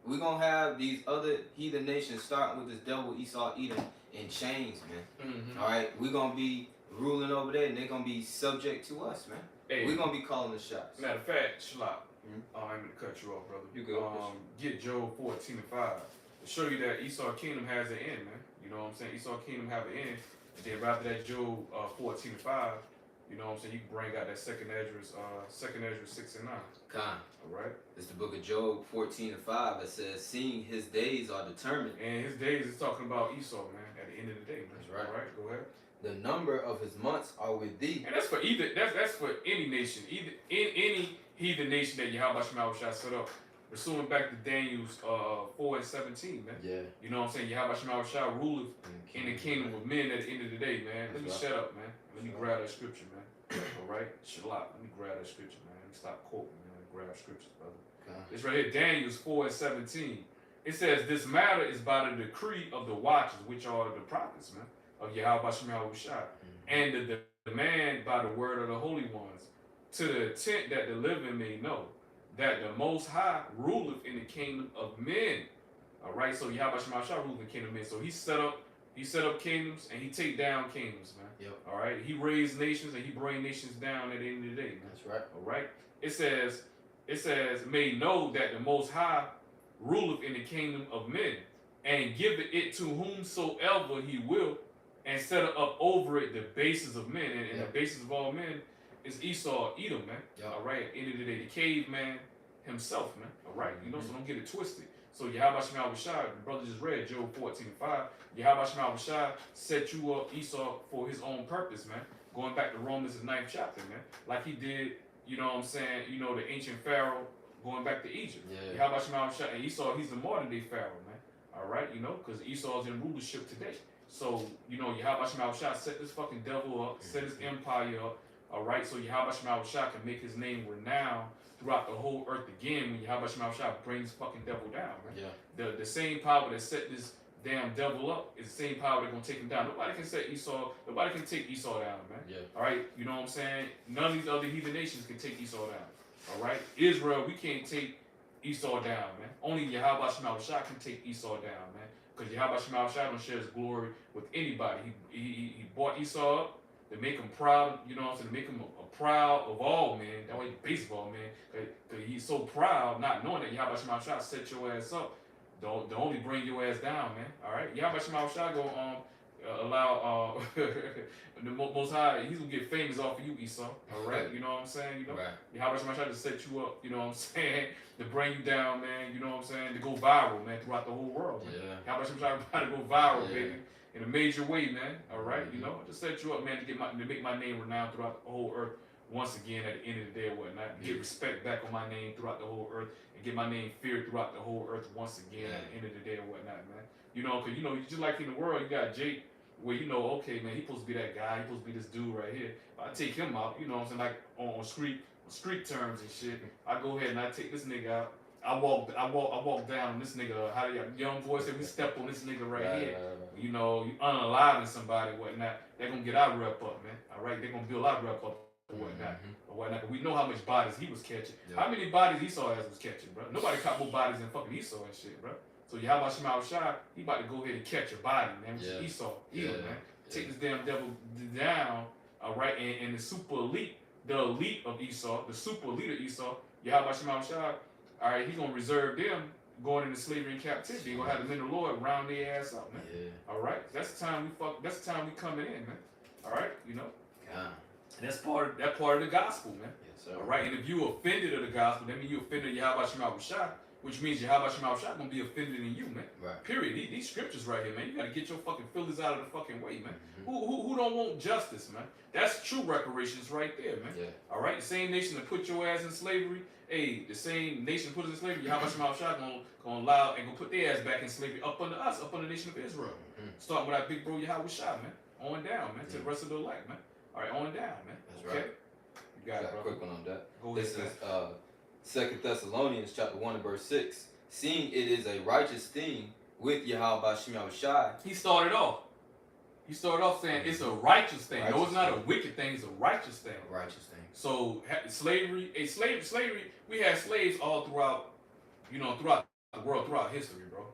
We're gonna have these other heathen nations starting with this devil Esau Edom in chains, man. All right, we're gonna be ruling over there, and they're gonna be subject to us, man. Hey, we're gonna be calling the shots. Matter of fact, Shlop, I'm gonna cut you off, brother. You go. Get Job 14:5 to show you that Esau kingdom has an end, man. You know what I'm saying? Esau kingdom have an end. And then right after that, Job 14:5. You know what I'm saying? You can bring out that second Ezra 6:9. Con. All right. It's the book of Job 14:5 that says, "Seeing his days are determined." And his days is talking about Esau, man. At the end of the day, man. That's right. All right. Go ahead. "The number of his months are with thee." And that's for that's for any nation, either in any heathen nation that Yahweh Shai set up. Pursuing back to Daniel's 4:17, man. Yeah. You know what I'm saying? Yahweh Shai ruleth in the kingdom of men at the end of the day, man. Let me shut up, man. Let me grab that scripture, man. All right? Shalom. Let me grab that scripture, man. Let me stop quoting, man. Let me grab scriptures, brother. Okay. It's right here, Daniel's 4:17. It says, "This matter is by the decree of the watchers, which are the prophets, man, of Yahweh Shai, and the demand by the word of the holy ones, to the intent that the living may know that the Most High ruleth in the kingdom of men. All right, so Yahweh Shema Shah ruleth in the kingdom of men. So he set up kingdoms and he take down kingdoms, man. Yep. All right, he raised nations and he bring nations down at the end of the day, man. That's right. All right, it says, may know that the Most High ruleth in the kingdom of men, and giveth it to whomsoever he will, and set up over it the bases of men. And the basis of all men is Esau, Edom, man. Yep. All right, at the end of the day, the caveman himself, man. All right, you know, so don't get it twisted. So Yahweh Shema Shah, the brother just read Job 14:5. Yahweh Shema Shah set you up, Esau, for his own purpose, man. Going back to Romans, the 9th chapter, man. Like he did, you know what I'm saying, you know, the ancient Pharaoh going back to Egypt. Yeah. Yahweh Shema Shah, and Esau, he's the modern day Pharaoh, man. All right, you know, because Esau's in rulership today. So, you know, Yahweh Shema Shah set this fucking devil up, set his empire up. All right, so Yahweh Shema Shah can make his name renowned throughout the whole earth again when Yahweh Shema Shah brings fucking devil down, man. Yeah. The same power that set this damn devil up is the same power that's gonna take him down. Nobody can set Esau, nobody can take Esau down, man. Yeah. All right, you know what I'm saying? None of these other heathen nations can take Esau down. All right, Israel, we can't take Esau down, man. Only Yahweh Shema Shah can take Esau down, man. Because Yahweh Shema Shah don't share his glory with anybody. He bought Esau up to make him proud, you know what I'm saying, to make him a proud of all men. That way, baseball, man. Because he's so proud, not knowing that Yahweh Shema Shah set your ass up. Don't only bring your ass down, man. All right? Yahweh Shema Shah gonna allow the Most High, he's gonna get famous off of you, Esau. All right? You know what I'm saying? You know? Right. Yahweh Shema Shah to set you up, you know what I'm saying? To bring you down, man. You know what I'm saying? To go viral, man, throughout the whole world. Man. Yeah. Yahweh Shema Shah about to go viral, baby. In a major way, man. All right, you know, to set you up, man, to make my name renowned throughout the whole earth once again at the end of the day or whatnot. Get respect back on my name throughout the whole earth and get my name feared throughout the whole earth once again at the end of the day or whatnot, man. You know, because, you know, just like in the world, you got Jake, where, you know, okay, man, he's supposed to be that guy, he's supposed to be this dude right here. I take him out, you know what I'm saying, like on street terms and shit. I go ahead and I take this nigga out. I walk down on this nigga. How the young boy said, we step on this nigga right here. You know, you unaliving somebody or whatnot. They're gonna get our rep up, man. All right, they're gonna build our rep up or whatnot. Or whatnot. But we know how much bodies he was catching. How many bodies Esau ass was catching, bro? Nobody caught more bodies than fucking Esau and shit, bro. So Yahweh Shema Shah, he about to go ahead and catch a body, man. Which is Esau, man. Take this damn devil down, all right, and the super elite, the elite of Esau, the super elite of Esau, Yahweh Shema Shah. All right, he's gonna reserve them going into slavery and captivity. He's gonna have the men of the Lord round their ass up, man. Yeah. All right, that's the time we coming in, man. All right, you know. God. And that's part of the gospel, man. Yes, sir. All right, and if you offended of the gospel, that means you offended Yahweh Shema Shah, which means Yahweh Shema Shah gonna be offended in you, man. Right. Period. These scriptures right here, man. You gotta get your fucking feelings out of the fucking way, man. Who don't want justice, man? That's true reparations right there, man. Yeah. All right, the same nation that put your ass in slavery. Hey, the same nation put us in slavery, Yahweh Shema Shah gonna allow and gonna put their ass back in slavery up under us, up under the nation of Israel. Starting with our big bro Yahweh Shah, man. On down, man, to the rest of their life, man. All right, on down, man. That's right. You got it, bro. A quick one on that. Go This ahead, is 2 Thessalonians chapter 1 and verse 6. Seeing it is a righteous thing with Yahweh Shema Shah. He started off saying it's a righteous thing. No, it's not a wicked thing, it's a righteous thing. A righteous thing. So slavery, we had slaves all throughout, you know, throughout the world, throughout history, bro.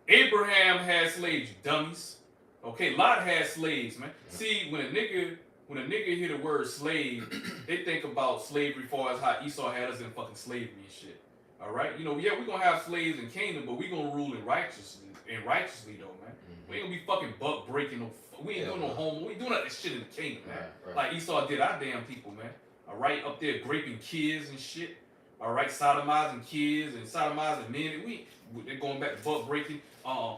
Abraham had slaves, you dummies. Okay, Lot had slaves, man. See, when a nigga hear the word slave, they think about slavery far as how Esau had us in fucking slavery and shit. All right, you know, yeah, we're gonna have slaves in Canaan, but we gonna rule in righteously though, man. We ain't gonna be fucking buck breaking we ain't doing no homo. We ain't doing that shit in the kingdom, man. Right. Like Esau did our damn people, man. All right, up there raping kids and shit. All right, sodomizing kids and sodomizing men. They're going back to buck breaking,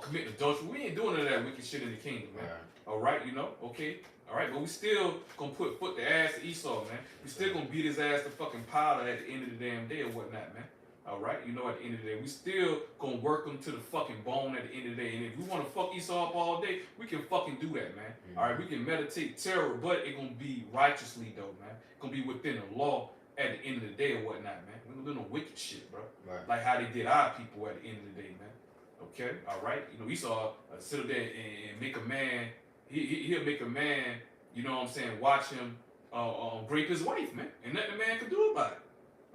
committing adultery. We ain't doing none of that wicked shit in the kingdom, man. All right, you know, okay. All right, but we still gonna put foot to ass to Esau, man. We still gonna beat his ass to fucking powder at the end of the damn day or whatnot, man. All right, you know, at the end of the day, we still gonna work them to the fucking bone at the end of the day. And if we want to fuck Esau up all day, we can fucking do that, man. All right, we can meditate terror, but it gonna be righteously though, man. It's gonna be within the law at the end of the day or whatnot, man. We gonna do no wicked shit, bro. Right. Like how they did our people at the end of the day, man. Okay, all right. You know, Esau sit up there and make a man. He'll make a man. You know what I'm saying? Watch him rape his wife, man, and nothing the man could do about it.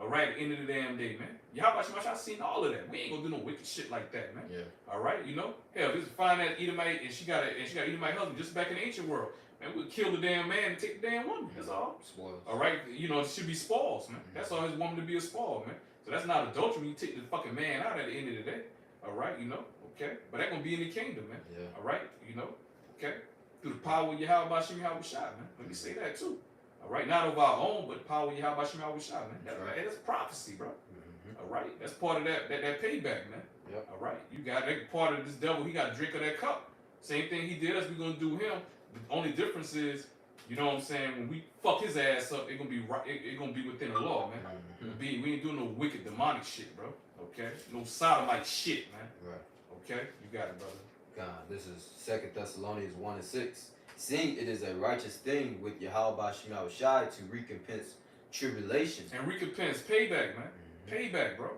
All right, at the end of the damn day, man. Yahweh Shemashah seen all of that. We ain't gonna do no wicked shit like that, man. Yeah. All right, you know, hell, this fine that Edomite, and she got an Edomite husband just back in the ancient world. Man, we'd kill the damn man and take the damn woman. That's all. Spoils. All right, you know, it should be spoils, man. That's all his woman to be a spoil, man. So that's not adultery when you take the fucking man out at the end of the day. All right, you know, okay, but that gonna be in the kingdom, man. Yeah. All right, you know, okay, through the power of Yahweh Bashem Yahweh Shai, man. Let me say that too. All right, not of our own, but the power of Yahweh Bashem Yahweh Shai, man. That's prophecy, bro. All right, that's part of that payback, man. Yep. All right, you got that part of this devil. He got to drink of that cup. Same thing he did us. We gonna do him. The only difference is, you know what I'm saying? When we fuck his ass up, it gonna be right. It gonna be within the law, man. We ain't doing no wicked demonic shit, bro. Okay, no sodomite shit, man. Right. Okay, you got it, brother. God, this is 2 Thessalonians 1:6. Seeing it is a righteous thing with Yahweh Bashem Yahweh Shai to recompense tribulation. And recompense, payback, man. Payback, bro.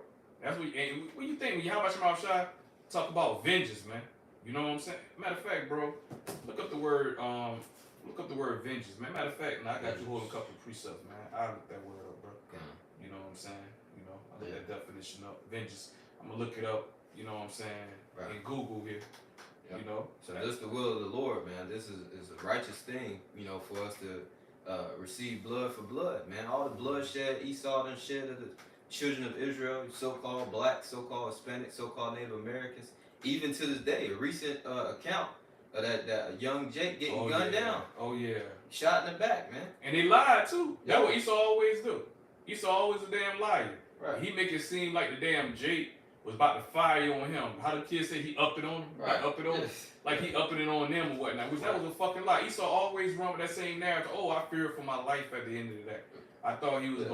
That's what. And what you think when Yahweh Bashem Yahweh Shai talk about vengeance, man? You know what I'm saying? Matter of fact, bro, look up the word. Look up the word vengeance, man. Matter of fact, now I got you holding a couple of precepts, man. I look that word up, bro. You know what I'm saying? You know, I look that definition up. Vengeance. I'm gonna look it up. You know what I'm saying? Right. In Google here. Yep. You know. So that's the will of the Lord, man. This is a righteous thing, you know, for us to receive blood for blood, man. All the bloodshed Esau done shed of the children of Israel, so-called black, so-called Hispanic, so-called Native Americans, even to this day, a recent account of that young Jake getting gunned down. Oh yeah. Shot in the back, man. And they lied too. That's what Esau always do. Esau always a damn liar. Right. He make it seem like the damn Jake was about to fire on him. How the kids say he upped it on him? Right. Like, up it on him? Like he upped it on them or whatnot. Which that was a fucking lie. Esau always run with that same narrative. Oh, I fear for my life at the end of the day. I thought he was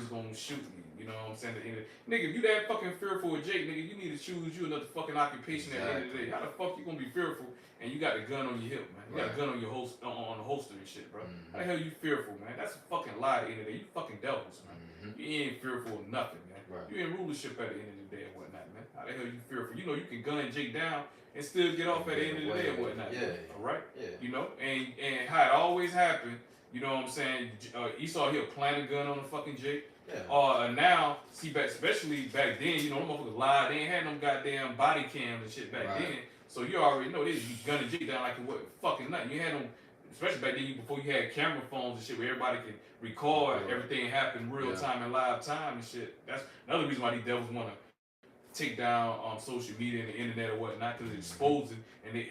gonna shoot me. You know what I'm saying? At the end of the, nigga, if you that fucking fearful of Jake, nigga, you need to choose you another fucking occupation at the end of the day. How the fuck you gonna be fearful and you got the gun on your hip, man? You got a gun on your on the holster and shit, bro. How the hell you fearful, man? That's a fucking lie at the end of the day. You fucking devils, man. You ain't fearful of nothing, man. Right. You in rulership at the end of the day and whatnot, man. How the hell you fearful? You know you can gun Jake down and still get off at the end of the day and whatnot. Yeah. All right. Yeah. You know, and how it always happened. You know what I'm saying? Esau he'll plant a gun on the fucking Jake. Yeah. Now, see, especially back then, you know, them motherfuckers lied. They ain't had no goddamn body cams and shit back then. So you already know they be gunning Jake down like it wasn't fucking nothing. You had them, especially back then, before you had camera phones and shit where everybody could record everything happen real time and live time and shit. That's another reason why these devils want to take down social media and the internet or whatnot, because it's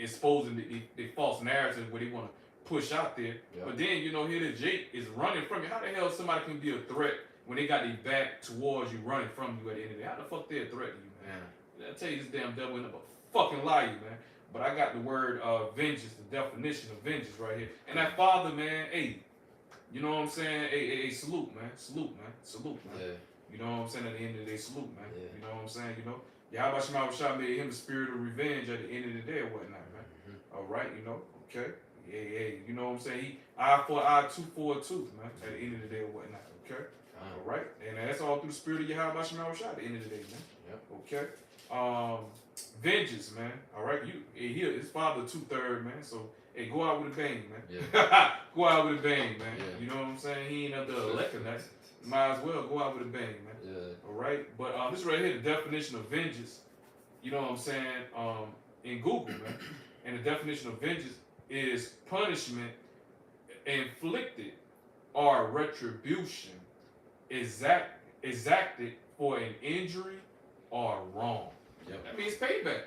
exposing the false narrative where they want to push out there. But then, you know, here the Jake is running from you. How the hell somebody can be a threat when they got their back towards you, running from you at the end of the day? How the fuck they a threat to you, man? I tell you, this damn devil ain't a fucking liar, man. But I got the word vengeance, the definition of vengeance right here. And that father, man, hey, you know what I'm saying? Hey, salute, man. Salute, man. Salute, man. Yeah. You know what I'm saying? At the end of the day, salute, man. Yeah. You know what I'm saying? You know, Yahweh Shema Shah made him a spirit of revenge at the end of the day or whatnot, man. All right, you know, okay. Yeah, you know what I'm saying? He eye for an eye, tooth for a tooth, man. At the end of the day or whatnot, okay? All right, and that's all through the spirit of Yahweh Shema Shah at the end of the day, man. Yep. Okay. Vengeance, man. All right, his father 2/3, man. So hey, go out with a bang, man. Yeah. Go out with a bang, man. Yeah. You know what I'm saying? He ain't up there electing that. Might as well go out with a bang, man. Yeah. All right, but this right here, the definition of vengeance. You know what I'm saying? In Google, man, and the definition of vengeance is punishment inflicted or retribution exacted for an injury or wrong. Yep. That means payback.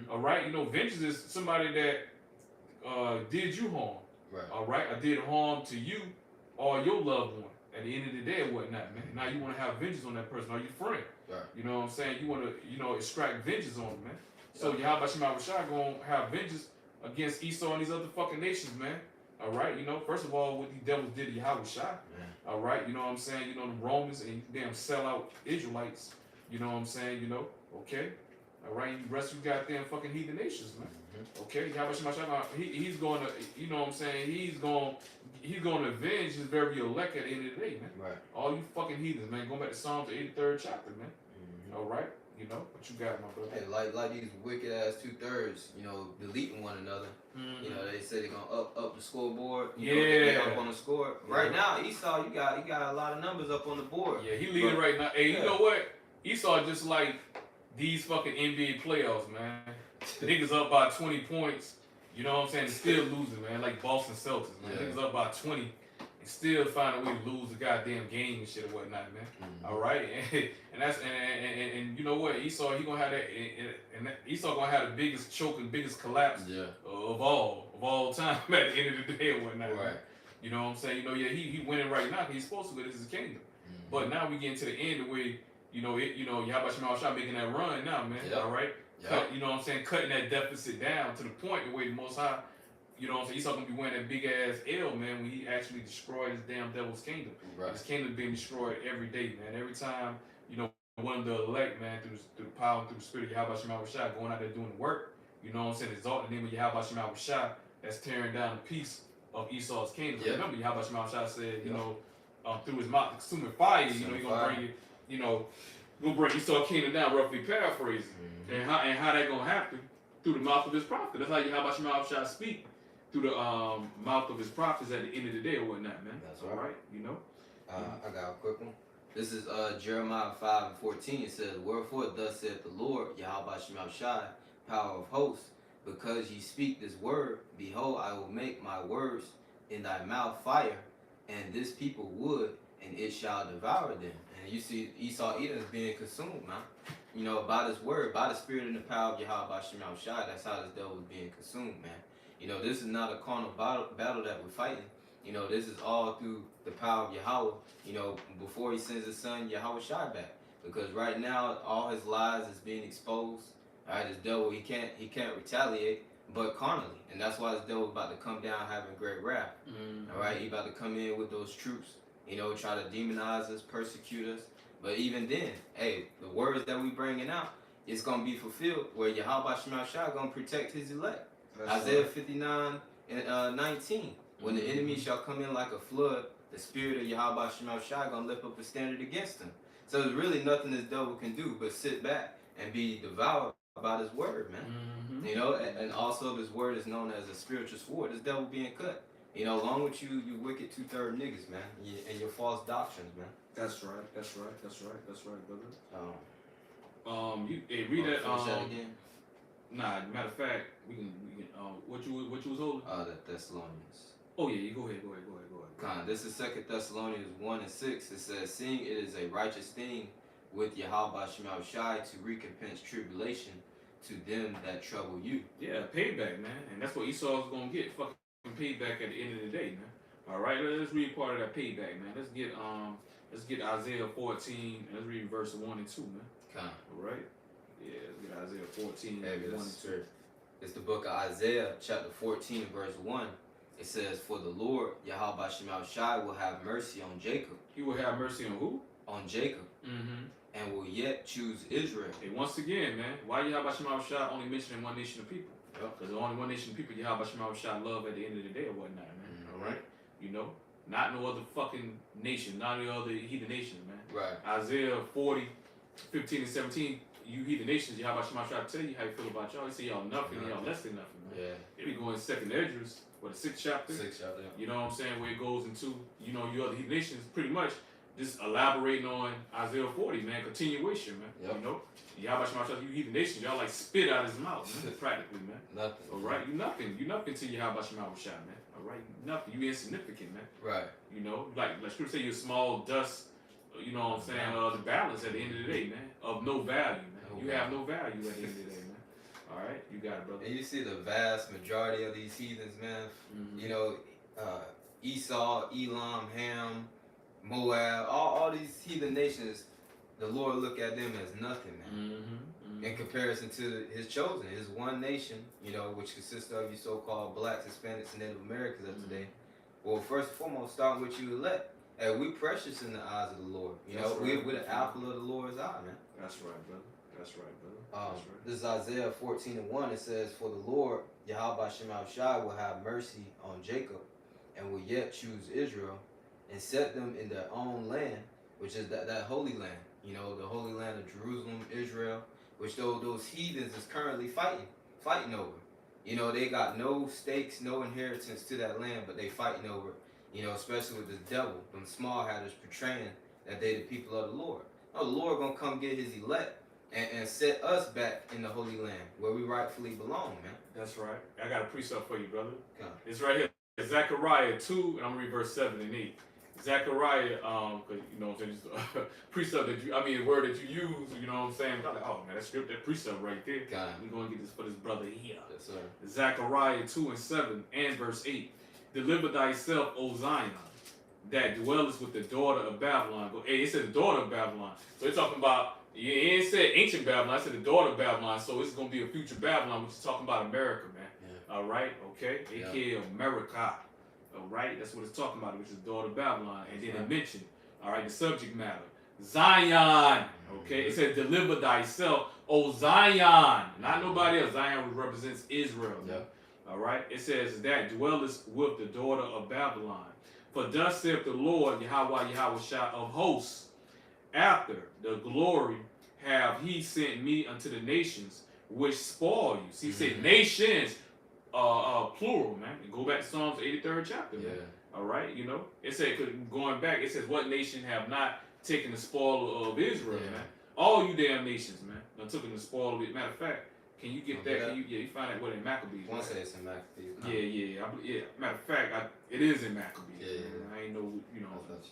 All right, you know, vengeance is somebody that did you harm. Right. All right, I did harm to you or your loved one at the end of the day or whatnot, man. Now you want to have vengeance on that person or your friend. Right. You know what I'm saying? You want to, you know, extract vengeance on them, man. So Yahweh Shema Rashad gonna have vengeance against Esau and these other fucking nations, man. All right, you know, first of all, what these devils did to Yahweh Shah. All right, you know what I'm saying? You know, the Romans and damn sellout Israelites. You know what I'm saying? You know, okay. All right, you rescue goddamn fucking heathen nations, man. Okay, Yahweh Shema Shah, he's going to, you know what I'm saying? He's going to avenge his very elect at the end of the day, man. Right. All you fucking heathens, man. Going back to Psalms, the 83rd chapter, man. All right. You You know what you got, my brother? Hey, like these wicked ass 2/3, deleting one another. Mm-hmm. They say they're gonna up the scoreboard. Yeah. Up on the score. Yeah. Right now, Esau, you got a lot of numbers up on the board. Yeah, he leading right now. Hey, you know what? Esau just like these fucking NBA playoffs, man. Niggas up by 20 points. You know what I'm saying? Still losing, man. Like Boston Celtics, man. Yeah. Niggas up by 20 and still find a way to lose the goddamn game and shit or whatnot, man. Mm-hmm. All right, and that's and you know what? Esau, he gonna have that, and Esau gonna have the biggest choke and biggest collapse of all time at the end of the day or whatnot. Right. Man. You know what I'm saying? He winning right now because he's supposed to. But this is his kingdom. Mm-hmm. But now we getting to the end where Yahweh Shema Shah making that run now, man. Yep. All right. Yep. Cut, you know what I'm saying? Cutting that deficit down to the point where the Most High, you know what I'm saying? Esau gonna be wearing that big ass L, man, when he actually destroyed his damn devil's kingdom. Right. His kingdom being destroyed every day, man. Every time, one of the elect, man, through the power and through the spirit of Yahweh Shema Shah, going out there doing the work, you know what I'm saying? Exalting the name of Yahweh Shema Shah, that's tearing down a piece of Esau's kingdom. Yep. Remember, Yahweh Shema Shah said, through his mouth, consuming fire, he's gonna bring it, gonna bring Esau kingdom down, roughly paraphrasing. Mm-hmm. And how that gonna happen? Through the mouth of his prophet. That's how Yahweh Shema Shah speak. Through the mouth of his prophets at the end of the day or whatnot, man. That's all right. I got a quick one. This is Jeremiah 5:14. It says, "Wherefore thus saith the Lord, Yahweh Shema Shai, power of hosts, because ye speak this word, behold, I will make my words in thy mouth fire, and this people wood, and it shall devour them." And you see Esau Edom is being consumed, man. By this word, by the spirit and the power of Yahweh Shema Shai, that's how this devil is being consumed, man. This is not a carnal battle that we're fighting. This is all through the power of Yahweh, before he sends his son Yahweh Shai back. Because right now, all his lies is being exposed. All right, this devil, he can't retaliate, but carnally. And that's why this devil about to come down having great wrath. Mm-hmm. All right, he about to come in with those troops, try to demonize us, persecute us. But even then, hey, the words that we bringing out, it's going to be fulfilled where Yahweh Shema Shai going to protect his elect. That's Isaiah 59:19. When the enemy shall come in like a flood, the spirit of Yahweh Shema Shai gonna lift up a standard against him. So there's really nothing this devil can do but sit back and be devoured by his word, man. Mm-hmm. And also this word is known as a spiritual sword. This devil being cut. Along with you wicked 2/3 niggas, man, and your false doctrines, man. That's right, brother. You read that again. Nah, matter of fact, we can what you was holding? The Thessalonians. Oh yeah, go ahead. This is 2 Thessalonians 1:6. It says, "Seeing it is a righteous thing with Yahweh Shema Shai to recompense tribulation to them that trouble you." Yeah, payback, man, and that's what Esau's gonna get. Fucking payback at the end of the day, man. All right, let's read part of that payback, man. Let's get Isaiah 14 and let's read verse 1 and 2, man. All right. Yeah, let's get Isaiah 14, 1 and 2. It's the book of Isaiah, chapter 14, verse 1. It says, "For the Lord, Yahweh Shema Shai, will have mercy on Jacob." He will have mercy on who? On Jacob. Mm-hmm. And will yet choose Israel. Hey, once again, man, why Yahweh Shema Shai only mentioning one nation of people? Because the only one nation of people Yahweh Shema Shai love at the end of the day or whatnot, man. Mm-hmm. All right? Not no other fucking nation, not no other heathen nations, man. Right. Isaiah 40:15 and 17. You heathen nations, Yahweh Shema Shai tell you how you feel about y'all. He say y'all nothing, y'all less than nothing, man. Yeah. They be going 2nd Esdras, the 6th chapter. 6th chapter. Yeah. You know what I'm saying? Where it goes into, you other heathen nations, pretty much just elaborating on Isaiah 40, man. Continuation, man. Yep. Yahweh Shema Shai, you heathen nations, y'all like spit out his mouth, man. Practically, man. Nothing. All right, you nothing. You nothing to Yahweh Shema Shai, man. All right, you nothing. You insignificant, man. Right. Like scripture say, you're small dust. You know what I'm saying? The balance at the end of the day, man, of no value, man. You have no value at the end of the day, man. All right, you got it, brother. And you see the vast majority of these heathens, man. Mm-hmm. Esau, Elam, Ham, Moab, all these heathen nations, the Lord look at them as nothing, man. Mm-hmm. In comparison to his chosen, his one nation, which consists of you so-called blacks, Hispanics, and Native Americans of today. Well, first and foremost, starting with you elect. And we precious in the eyes of the Lord. We're the apple of the Lord's eye, man. That's right, brother. This is Isaiah 14:1. It says, "For the Lord, Yahweh Shema Shai, will have mercy on Jacob, and will yet choose Israel, and set them in their own land," which is that holy land. You know, the Holy Land of Jerusalem, Israel, which those heathens is currently fighting over. You know, they got no stakes, no inheritance to that land, but they fighting over. You know, especially with this devil, them small hatters portraying that they the people of the Lord. No, the Lord gonna come get His elect and set us back in the Holy Land where we rightfully belong, man. That's right. I got a precept for you, brother. Come. It's right here. Zechariah 2, and I'm gonna read verse 7 and 8. Zechariah, cause you know what I'm saying, just precept that a word that you use, you know what I'm saying? I'm like, oh man, that precept right there. God. We're gonna get this for this brother here. Yes, sir. Zechariah 2 and 7 and verse 8. Deliver thyself, O Zion, that dwellest with the daughter of Babylon. Hey, it said the daughter of Babylon. So it's talking about, it ain't said ancient Babylon, it said the daughter of Babylon. So it's gonna be a future Babylon, which is talking about America, man. Yeah. All right, okay? AKA America. All right, that's what it's talking about, which is the daughter of Babylon. And then it mentioned, all right, the subject matter. Zion, okay? It said, deliver thyself, O Zion. Not nobody else. Zion represents Israel. Yeah. All right, it says, that dwellest with the daughter of Babylon. For thus saith the Lord, Yahweh of hosts, after the glory have He sent me unto the nations, which spoil you. See, he said nations. Plural, man. And go back to Psalms 83rd chapter, man. Yeah. All right, you know. It said, going back, it says, what nation have not taken the spoil of Israel, man? All you damn nations, man, done took the spoil of it. Matter of fact, can you get that? Can you find out what in Maccabees? One say it's in Maccabees. Yeah. Matter of fact, it is in Maccabees. Yeah. I ain't know, you know,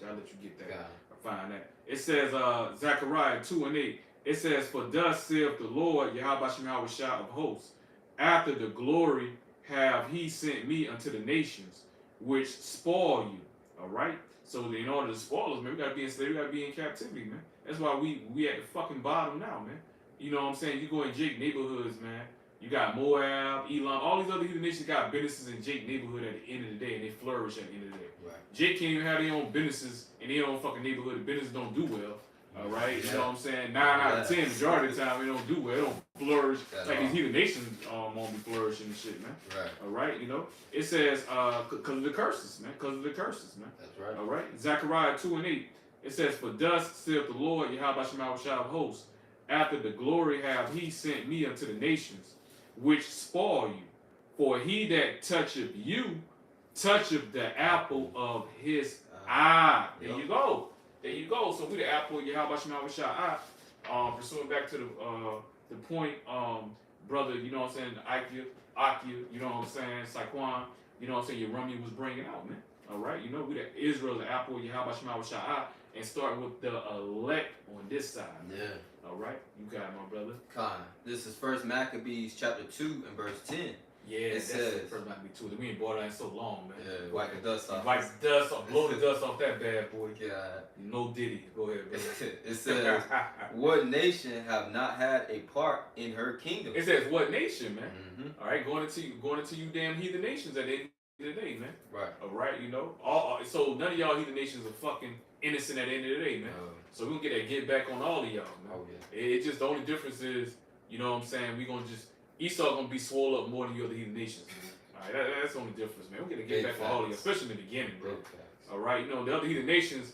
I'll let you get that. God. Find that. It says, Zechariah 2 and 8. It says, for thus saith the Lord, Yahweh of hosts, after the glory have He sent me unto the nations, which spoil you. All right. So in order to spoil us, man, we gotta be in slavery, we gotta be in captivity, man. That's why we at the fucking bottom now, man. You know what I'm saying? You go in Jake neighborhoods, man. You got Moab, Elam, all these other heathen nations got businesses in Jake neighborhood at the end of the day, and they flourish at the end of the day. Right. Jake can't even have their own businesses in their own fucking neighborhood. The businesses don't do well. All right, you know what I'm saying? 9 out of 10, majority of the time, they don't do well. They don't flourish like these heathen nations won't be flourishing and shit, man. Right. All right, you know? It says, because of the curses, man. Because of the curses, man. That's right. All right. Zechariah 2 and 8. It says, for thus saith the Lord, Yahweh of hosts, after the glory have He sent me unto the nations, which spoil you. For he that toucheth you, toucheth the apple of His eye. There you go. There you go. So we the apple of Yahweh pursuing back to the point, brother, you know what I'm saying, Akia, you know what I'm saying, Saquon, you know what I'm saying, your Rummy was bringing out, man. All right, you know, we the Israel, the apple of Yahweh and starting with the elect on this side. Yeah. All right, you got it, my brother. Con. This is First Maccabees chapter 2 and verse 10. Yeah, it says First Maccabees 2. We ain't bought that in so long, man. Yeah, wipe the dust off. Wipe the dust off, blow the dust off that bad boy. God. No Diddy. Go ahead, brother. It says, what nation have not had a part in her kingdom? It says, what nation, man? Mm-hmm. All right, going into you damn heathen nations at the end of the day, man. Right. All right, you know. So none of y'all heathen nations are fucking innocent at the end of the day, man. So we're going to get back on all of y'all, man. Oh, yeah. It just, the only difference is, you know what I'm saying, we going to just, Esau going to be swole up more than you other heathen nations, man. All right, that's the only difference, man. We're going to get back on all of y'all, especially in the beginning, bro. All right, you know, the other heathen nations,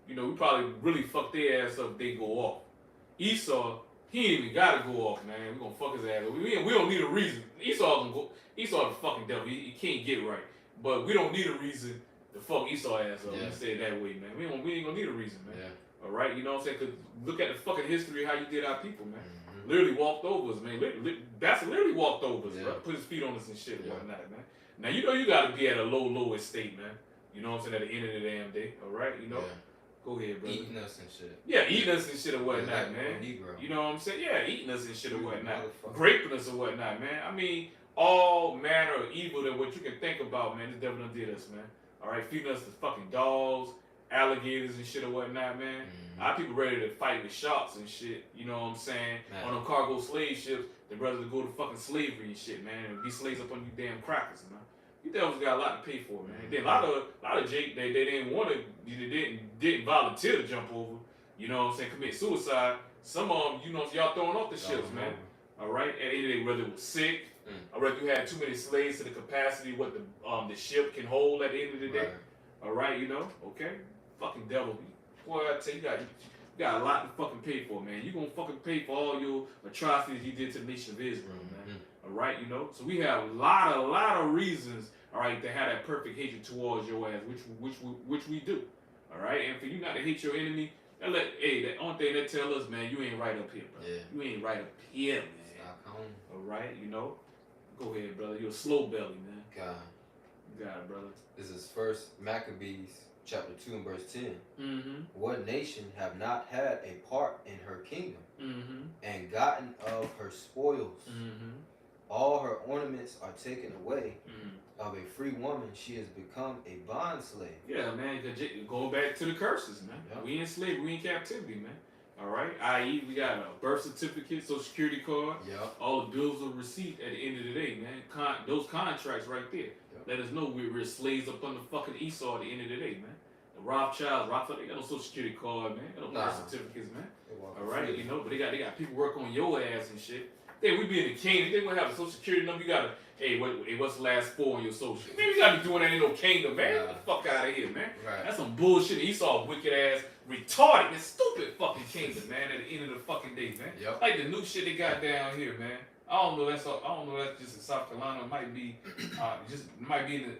you know, we probably really fuck their ass up if they go off. Esau, he ain't even got to go off, man. We're going to fuck his ass up. We don't need a reason. Esau the fucking devil. He can't get right. But we don't need a reason to fuck Esau ass up. Yeah. Say it that way, man. We ain't going to need a reason, man. Yeah. All right, you know what I'm saying? Because look at the fucking history of how you did our people, man. Mm-hmm. Literally walked over us, man. Bastard literally walked over us, bro. Put his feet on us and shit and whatnot, man. Now, you know you got to be at a low estate, man. You know what I'm saying? At the end of the damn day, all right? You know? Yeah. Go ahead, brother. Eating us and shit. Yeah, eating us and shit or whatnot, man. Negro. You know what I'm saying? Yeah, eating us and shit or whatnot. Raping us or whatnot, man. I mean, all manner of evil that what you can think about, man. The devil done did us, man. All right, feeding us the fucking dogs, alligators and shit or whatnot, man. Mm-hmm. Our people ready to fight with sharks and shit. You know what I'm saying? Man. On them cargo slave ships, they're ready to go to fucking slavery and shit, man, and be slaves up on you damn crackers, man. You devils got a lot to pay for, man. Mm-hmm. Then a lot of Jake, they didn't want to, they didn't volunteer to jump over. You know what I'm saying? Commit suicide. Some of them, you know, y'all throwing off the ships, man. All right, and they whether it was sick, or whether you had too many slaves to the capacity what the ship can hold at the end of the day. Right. All right, you know, okay, fucking devil. Boy, I tell you, You got a lot to fucking pay for, man. You gonna fucking pay for all your atrocities you did to the nation of Israel, man. All right, you know. So we have a lot of reasons, all right, to have that perfect hatred towards your ass, which we do, all right. And for you not to hate your enemy, that only thing that tell us, man, you ain't right up here, bro. Yeah. You ain't right up here, man. All right, you know. Go ahead, brother. You're a slow belly, man. God. You got it, brother. This is First Maccabees chapter 2 and verse 10. Mm-hmm. What nation have not had a part in her kingdom, Mm-hmm. and gotten of her spoils? Mm-hmm. All her ornaments are taken away. Mm-hmm. Of a free woman, she has become a bond slave. Yeah, man. Go back to the curses, man. Yep. We in slavery. We in captivity, man. All right. I.e., we got a birth certificate, social security card, Yep. all the bills of receipt at the end of the day, man. Those contracts right there. Yep. Let us know we're slaves up under fucking Esau at the end of the day, man. The Rothschilds, they got no social security card, man. They got no birth certificates, man. All right, you know, but they got people work on your ass and shit. Then we be in the kingdom. They gonna have a social security number. You gotta, what's the last four on your social? Man, you gotta be doing that in no kingdom, man. Get the fuck out of here, man. Right. That's some bullshit. Esau, wicked ass, retarded, and stupid fucking kingdom, man. At the end of the fucking day, man. Yep. Like the new shit they got down here, man. I don't know. That's just in South Carolina. It might be, in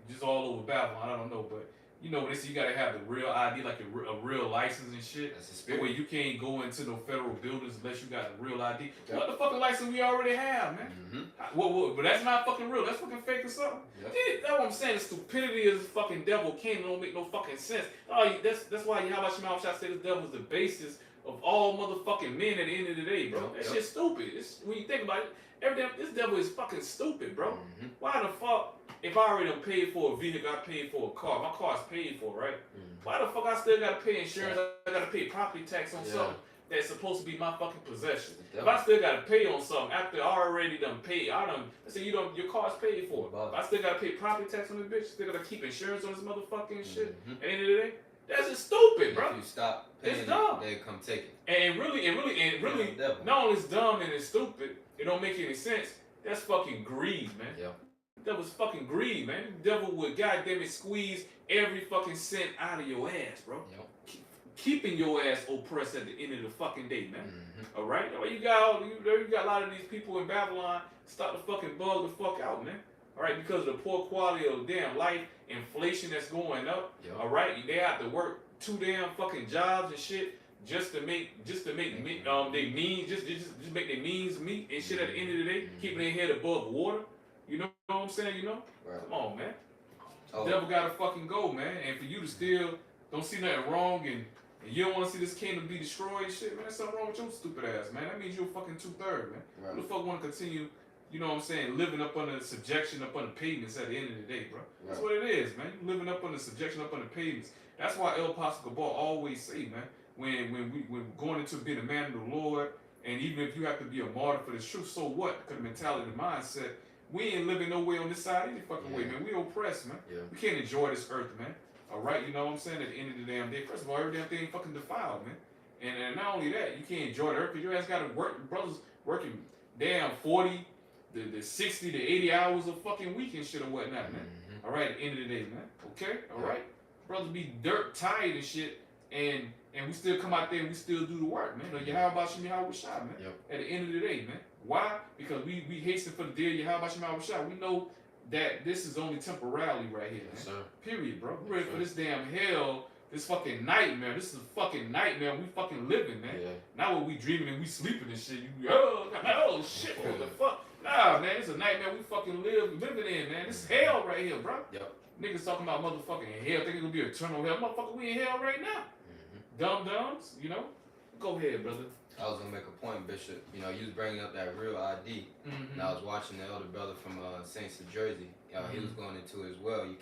just all over Babylon. I don't know, but. You know, they say you gotta have the real ID, like a real license and shit. That's the That spirit. way you can't go into no federal buildings unless you got a real ID. Yep. What the fucking license we already have, man? Mm-hmm. But that's not fucking real. That's fucking fake or something. Yep. That's what I'm saying. The stupidity is the fucking devil came. Don't make no fucking sense. Oh, that's why Yahweh Shema Shah said the devil is the basis of all motherfucking men at the end of the day, bro. That shit's stupid. When you think about it, this devil is fucking stupid, bro. Mm-hmm. Why the fuck? If I already done paid for a vehicle, I paid for a car. My car's paid for, right? Mm-hmm. Why the fuck I still gotta pay insurance? I gotta pay property tax on something that's supposed to be my fucking possession. If I still gotta pay on something after I already done paid, let's say your car's paid for. If I still gotta pay property tax on this bitch, still gotta keep insurance on this motherfucking shit. At the end of the day, that's just stupid, bro. If you stop paying, it's dumb. they come take it. And really, not only it's dumb and it's stupid, it don't make any sense. That's fucking greed, man. Yeah. That was fucking greed, man. The devil would goddamn it squeeze every fucking cent out of your ass, bro. Yep. Keeping your ass oppressed at the end of the fucking day, man. Mm-hmm. All right, you got a lot of these people in Babylon start to fucking bug the fuck out, man. All right, because of the poor quality of damn life, inflation that's going up. Yep. All right, they have to work 2 damn fucking jobs and shit just to make they means just make their means meet and shit at the end of the day, keeping their head above water. You know what I'm saying? You know? Right. Come on, man. The devil gotta fucking go, man. And for you to still don't see nothing wrong and you don't want to see this kingdom be destroyed and shit, man, there's something wrong with your stupid ass, man. That means you're fucking 2/3, man. Right. Who the fuck want to continue, you know what I'm saying, living up under subjection, up under payments at the end of the day, bro? That's what it is, man. You living up under subjection, up under payments. That's why El Apostle Gabal always say, man, when going into being a man of the Lord, and even if you have to be a martyr for the truth, so what? Because the mentality, the mindset, we ain't living no way on this side any fucking way, man. We oppressed, man. Yeah. We can't enjoy this earth, man. All right, you know what I'm saying? At the end of the damn day, first of all, every damn thing fucking defiled, man. And not only that, you can't enjoy the earth because your ass got to work. Brothers working damn 40, the 60 to 80 hours of fucking week and shit or whatnot, man. Mm-hmm. All right, at the end of the day, man. Okay, all right. Brothers be dirt tired and shit, and we still come out there and we still do the work, man. Like Yahweh Shem Yahweh Shah, man. Yep. At the end of the day, man. Why? Because we hasten for the day of Yahweh Shem Yahweh Shah. We know that this is only temporarily right here, man. Yes, sir. Period, bro. We're ready for this damn hell, this fucking nightmare. This is a fucking nightmare we fucking living, man. Yeah. Not what we dreaming and we sleeping and shit. Oh shit, what the fuck? Nah, man, it's a nightmare we fucking living in, man. This is hell right here, bro. Yep. Niggas talking about motherfucking hell, thinking it's gonna be eternal hell. Motherfucker, we in hell right now. Dum-dums, you know? Go ahead, brother. I was gonna make a point, Bishop. You know, you was bringing up that real ID, and I was watching the elder brother from Saints of Jersey. He was going into it as well. You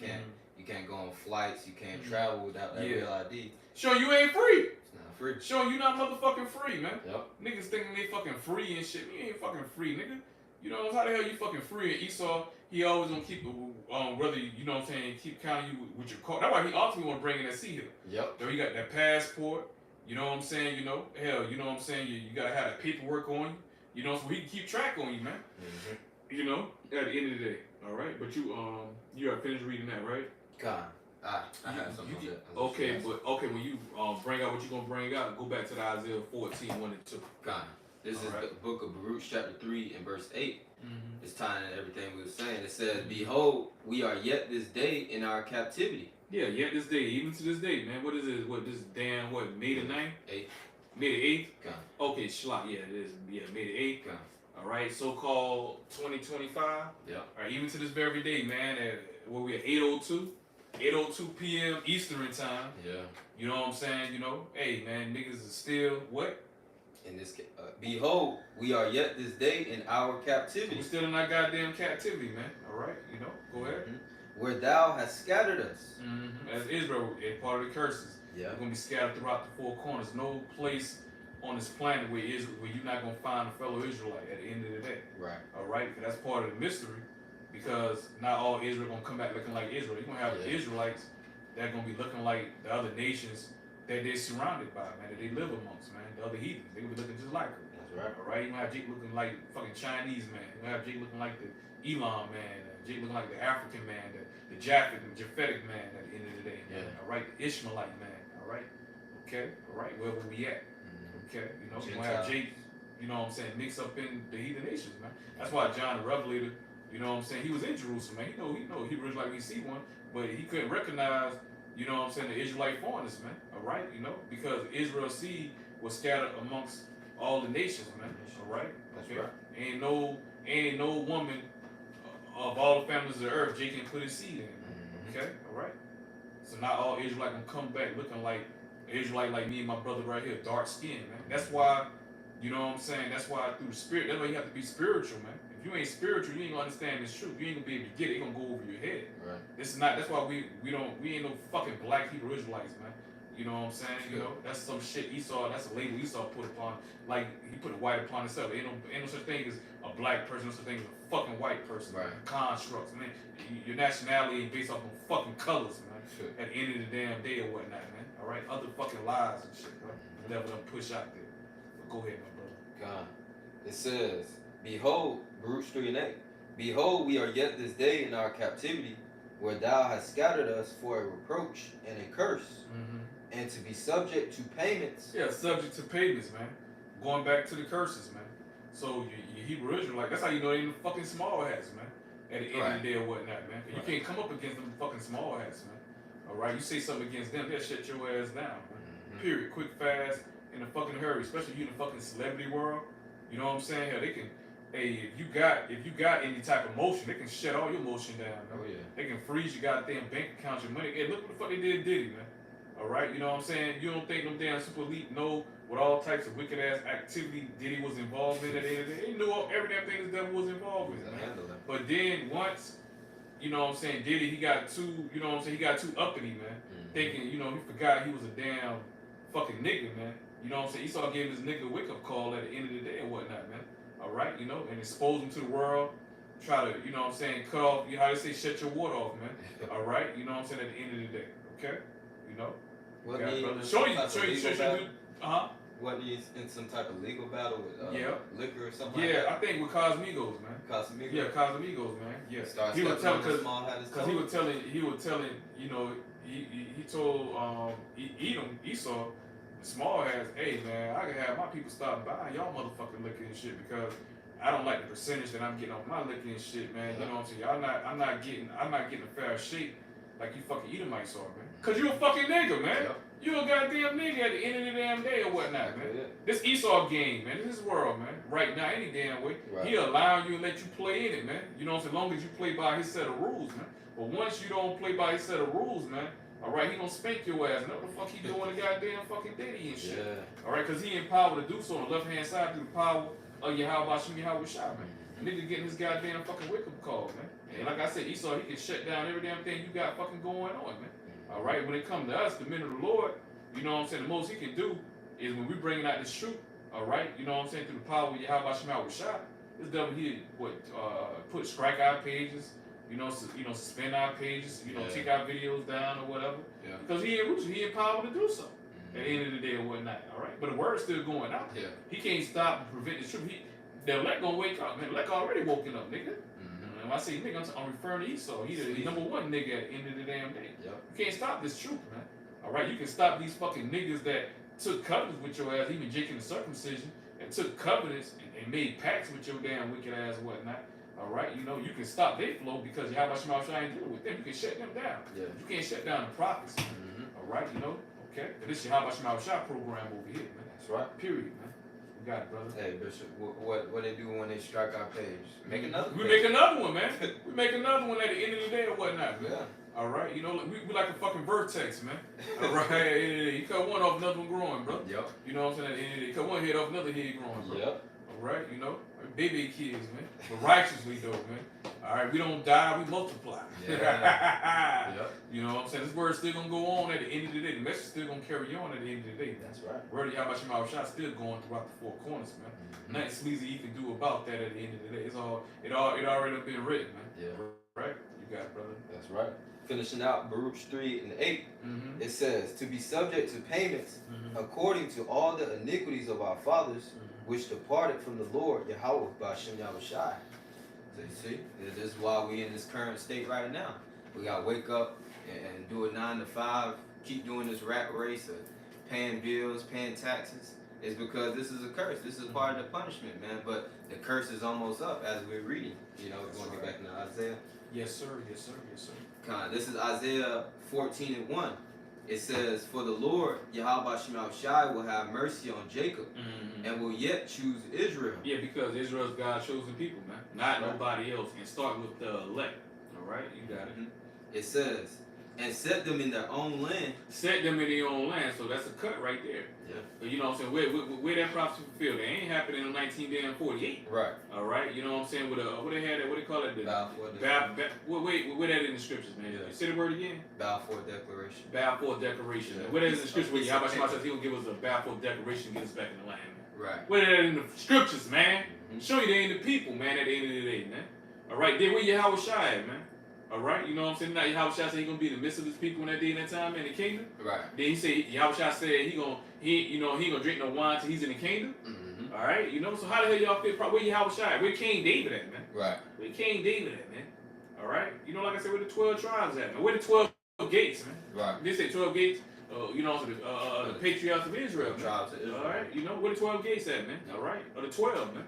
can't go on flights. You can't travel without that real ID. Sure, you ain't free. It's not free. Sure, you not motherfucking free, man. Yep. Niggas thinking they fucking free and shit. You ain't fucking free, nigga. You know how the hell you fucking free? And Esau, he always gonna keep whether you know what I'm saying, keep counting you with your car. That's why he ultimately want to bring in that sea hill. Yep. So you got that passport. You know what I'm saying? You know, hell, you know what I'm saying? You gotta have that paperwork on you. You know, so he can keep track on you, man. You know, at the end of the day. All right, but you gotta finish reading that, right? God. I have something on that. Okay, but when you bring out what you're gonna bring out, go back to the Isaiah 14, 1 and 2. This is the book of Baruch, chapter 3 and verse 8. Mm-hmm. It's tying in everything we were saying. It says, "Behold, we are yet this day in our captivity." Yeah, yet this day, even to this day, man. What is it? What this damn May the 9th? 8th. May the 8th? Okay, Shlach, yeah, it is. Yeah, May the 8th. Alright, so-called 2025. Yeah. Alright, even to this very day, man, at where we at 8:02 p.m. Eastern time. Yeah. You know what I'm saying? You know, hey man, niggas is still what? In this behold, we are yet this day in our captivity. We still in our goddamn captivity, man. Alright, you know, go ahead. Where thou hast scattered us. As Israel, a part of the curses. Yeah. We're gonna be scattered throughout the four corners. No place on this planet where you're not gonna find a fellow Israelite at the end of the day. Right. Alright, that's part of the mystery. Because not all Israel gonna come back looking like Israel. You're gonna have the Israelites that are gonna be looking like the other nations that they're surrounded by, man, that they live amongst, man. The other heathens, they gonna be looking just like them. That's right. Alright, you're gonna have Jake looking like fucking Chinese man. You're gonna have Jake looking like the Elam man. Jake looking like the African man, the Japhetic man at the end of the day. Yeah. Alright, the Ishmaelite man. Alright. Okay. Alright, wherever we at. Okay. You know, you're gonna have Jake, you know what I'm saying, mix up in the heathen nations, man. That's why John the Revelator, you know what I'm saying, he was in Jerusalem, man. He know Hebrews like we see one, but he couldn't recognize, you know what I'm saying, the Israelite foreigners, man. Alright, you know, because Israel's seed was scattered amongst all the nations, man. Alright? That's okay. right. Ain't no woman of all the families of the earth Jake can put his seed in. Okay? Alright? So not all Israelite gonna come back looking like Israelite like me and my brother right here, dark skin, man. That's why, you know what I'm saying, that's why through the spirit, that's why you have to be spiritual, man. If you ain't spiritual, you ain't gonna understand this truth. You ain't gonna be able to get it. It's gonna go over your head. Right. This is not. That's why we ain't no fucking black Hebrew Israelites, man. You know what I'm saying? You know, that's some shit Esau. That's a label Esau put upon. Like he put a white upon himself. Ain't no such thing as a black person. No such thing as a fucking white person. Right. Constructs, man. Your nationality ain't based off of fucking colors, man. Sure. At the end of the damn day or whatnot, man. All right, other fucking lies and shit, bro. The devil done push out there. But go ahead, my brother. God. It says, "Behold, Baruch 3 and 8. Behold, we are yet this day in our captivity, where thou hast scattered us for a reproach and a curse, and to be subject to payments." Yeah, subject to payments, man. Going back to the curses, man. So your Hebrew Israelite, that's how you know they in the fucking small hats, man. At the end of the day or whatnot, man. You can't come up against them fucking small hats, man. Alright, you say something against them, they'll shut your ass down, man. Period. Quick, fast, in a fucking hurry. Especially you in the fucking celebrity world. You know what I'm saying? Hell, they can, hey, if you got any type of motion, they can shut all your motion down, man. Oh yeah. They can freeze your goddamn bank account, your money. Hey, look what the fuck they did to Diddy, man. Alright, you know what I'm saying? You don't think them damn super elite know what all types of wicked ass activity Diddy was involved in at the end of the day? They knew every damn thing the devil was involved with, man. But then once, you know what I'm saying, Diddy, he got too, you know what I'm saying, he got too uppity, man. Thinking, you know, he forgot he was a damn fucking nigga, man. You know what I'm saying? Esau gave his nigga a wake-up call at the end of the day and whatnot, man. Alright, you know, and expose him to the world. Try to, you know what I'm saying, cut off, you know how they say, shut your water off, man. Alright, you know what I'm saying, at the end of the day. Okay? You know? What Show you. What needs in some type of legal battle with liquor or something? Yeah, like that? I think with Cosmigos, man. Casamigos? Yeah, Cosmigos, man. Yeah. He was telling, you know, he told Edom, Esau, the small hats, hey man, I can have my people stop buying y'all motherfucking liquor and shit because I don't like the percentage that I'm getting off my liquor and shit, man. You know what I'm saying? I'm not getting a fair shake like you fucking Edomites are, man. Cause you a fucking nigga, man. Yep. You a goddamn nigga at the end of the damn day or whatnot, man. Yeah. This Esau game, man. This is world, man. Right now, any damn way. Right. He allow you and let you play in it, man. You know what I'm saying? As long as you play by his set of rules, man. But once you don't play by his set of rules, man, alright, he gonna spank your ass. Know what the fuck he doing the goddamn fucking Diddy and shit. Yeah. Alright, cause he empowered to do so on the left hand side through the power of Yahweh Shah, man. Nigga getting his goddamn fucking wake up call, man. And like I said, Esau, he can shut down every damn thing you got fucking going on, man. Alright, when it comes to us, the men of the Lord, you know what I'm saying, the most he can do is when we bringing out this truth, alright, you know what I'm saying, through the power of Yahweh Shah, this devil here, strike our pages, suspend our pages, take our videos down or whatever. Yeah. Because he empowered to do so at the end of the day or whatnot, alright? But the word's still going out. Yeah. He can't stop and prevent the truth. The elect gonna wake up, man. The elect already woken up, nigga. when I say nigga, I'm referring to Esau. He's the number one nigga at the end of the damn day. Yep. You can't stop this truth, man. All right, you can stop these fucking niggas that took covenants with your ass, even Jake in the circumcision, and took covenants and made pacts with your damn wicked ass and whatnot. All right, you know, you can stop their flow because how much mouth ain't dealing with them. You can shut them down. Yeah. You can't shut down the prophets. All right, you know, okay. And this is your how much mouth program over here, man. That's right. Period, man. You got it, brother. Hey, Bishop, what they do when they strike our page? Make another. We make another one, man. We make another one at the end of the day or whatnot, man. Yeah. All right, you know, we like a fucking vertex, man. All right, you cut one off, another one growing, bro. Yep. You know what I'm saying? You cut one head off, another head growing, bro. Yep. All right, you know, baby kids, man. But righteously though, man. All right, we don't die, we multiply. Yeah. Yep. You know what I'm saying? This word's still gonna go on at the end of the day. The message still gonna carry on at the end of the day. That's right. Word of Yahweh Shema Shah still going throughout the four corners, man. Nothing sleazy you can do about that at the end of the day. It already been written, man. Yeah. Right? You got it, brother. That's right. Finishing out Baruch 3 and 8, it says, to be subject to payments according to all the iniquities of our fathers, which departed from the Lord, Yahweh, Ba'ashem Yahushai. So you see, this is why we in this current state right now. We got to wake up and do a 9 to 5, keep doing this rat race of paying bills, paying taxes. It's because this is a curse. This is part of the punishment, man. But the curse is almost up as we're reading. You know, we're going to get back into Isaiah. Yes, sir. Yes, sir. Yes, sir. This is Isaiah 14 and 1. It says, for the Lord, Yahweh Shema Shai, will have mercy on Jacob and will yet choose Israel. Yeah, because Israel's God's chosen people, man. Not nobody else. And start with the elect. All right? You got it. It says, and set them in their own land. Set them in their own land. So that's a cut right there. Yeah. But you know what I'm saying? Where that prophecy fulfilled? It ain't happening in 1948. Right. All right? You know what I'm saying? With what they had, what they call it? Where that in the scriptures, man? Yeah. Say the word again. Balfour Declaration. Balfour Declaration. Yeah. Where that in the scriptures? Where Yahweh Shema says he will give us a Balfour Declaration and get us back in the land, man. Right. Where that in the scriptures, man? Show you they ain't the people, man, at the end of the day, man. All right? Then where Yahweh Shai at, man? All right, you know what I'm saying? Now Yahweh Shai said he gonna be in the midst of his people in that day and that time in the kingdom. Right. Then he said Yahweh Shai said he gonna drink no wine till he's in the kingdom. All right, you know. So how the hell y'all fit? Where Yahweh Shai? Where King David at, man? Right. Where King David at, man? All right, you know, like I said, where the 12 tribes at, man? Where the 12 gates, man? Right. They say 12 gates. You know, the patriarchs of Israel, man. Tribes of Israel. All right, you know where the 12 gates at, man? All right, or the 12, man.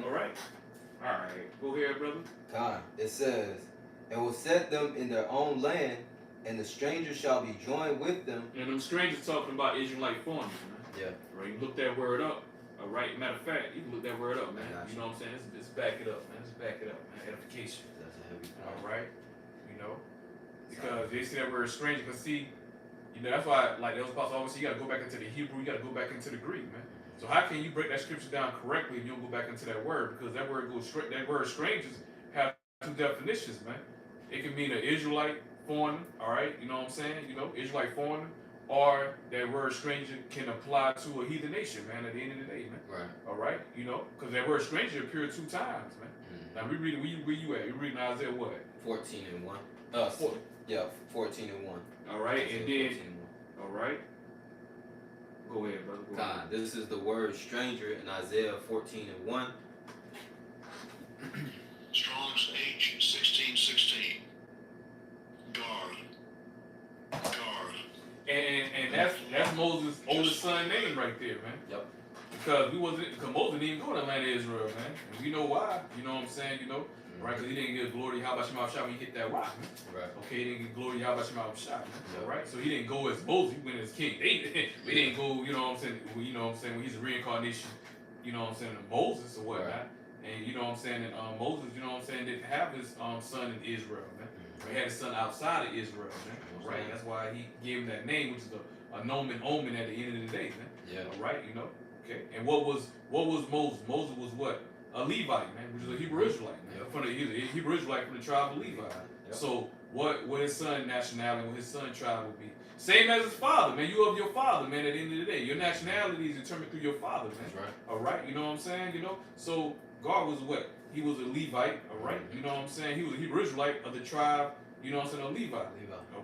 All right. All right, go ahead, brother. God, it says, and will set them in their own land, and the stranger shall be joined with them. And them strangers talking about Israelite foreigners, man. Yeah. Right, you look that word up. All right, matter of fact, you can look that word up, man. Gotcha. You know what I'm saying? Let's back it up, man. Let's back it up, man. Edification. That's a heavy point. All right, you know, because they see that word stranger. Because see, you know, that's why, like those apostles always say, you got to go back into the Hebrew. You got to go back into the Greek, man. So how can you break that scripture down correctly if you don't go back into that word? Because that word goes straight. That word strangers have two definitions, man. It can mean an Israelite foreigner, all right, you know what I'm saying? You know, Israelite foreigner, or that word stranger can apply to a heathen nation, man, at the end of the day, man. Right. All right, you know, because that word stranger appeared 2 times, man. Now we read where you at? You reading Isaiah what? 14 and 1. 14 and 1. All right, Isaiah and then 14 and 1. all right. Go ahead, brother. Go ahead. God, this is the word stranger in Isaiah 14 and 1. Strong's H1616. Guard. And that's Moses' oldest son name right there, man. Yep. Because Moses didn't even go to the land of Israel, man. And we know why. You know what I'm saying? You know, right? Because he didn't get glory to Yahweh Shema Shai when he hit that rock, man. Right. Okay, he didn't get glory to Yahweh Shema Shai, man. Yep. Right? So he didn't go as Moses, he went as King David. We didn't go, you know what I'm saying? You know what I'm saying? When he's a reincarnation, you know what I'm saying, of Moses or whatnot. Right. And you know what I'm saying? And Moses, you know what I'm saying, didn't have his son in Israel, man. He had his son outside of Israel, man. Right? That's why he gave him that name, which is a nomen omen at the end of the day, man. Yeah. All right, you know. Okay. And what was Moses? Moses was what? A Levite, man, which is a Hebrew Israelite, man. Yep. He's a Hebrew Israelite from the tribe of Levi. Yep. So what his son nationality, what his son tribe would be? Same as his father, man. You of your father, man. At the end of the day, your nationality is determined through your father, man. That's right. All right, you know what I'm saying? You know. So God was what? He was a Levite. All right, you know what I'm saying? He was a Hebrew Israelite of the tribe. You know what I'm saying? Of Levi.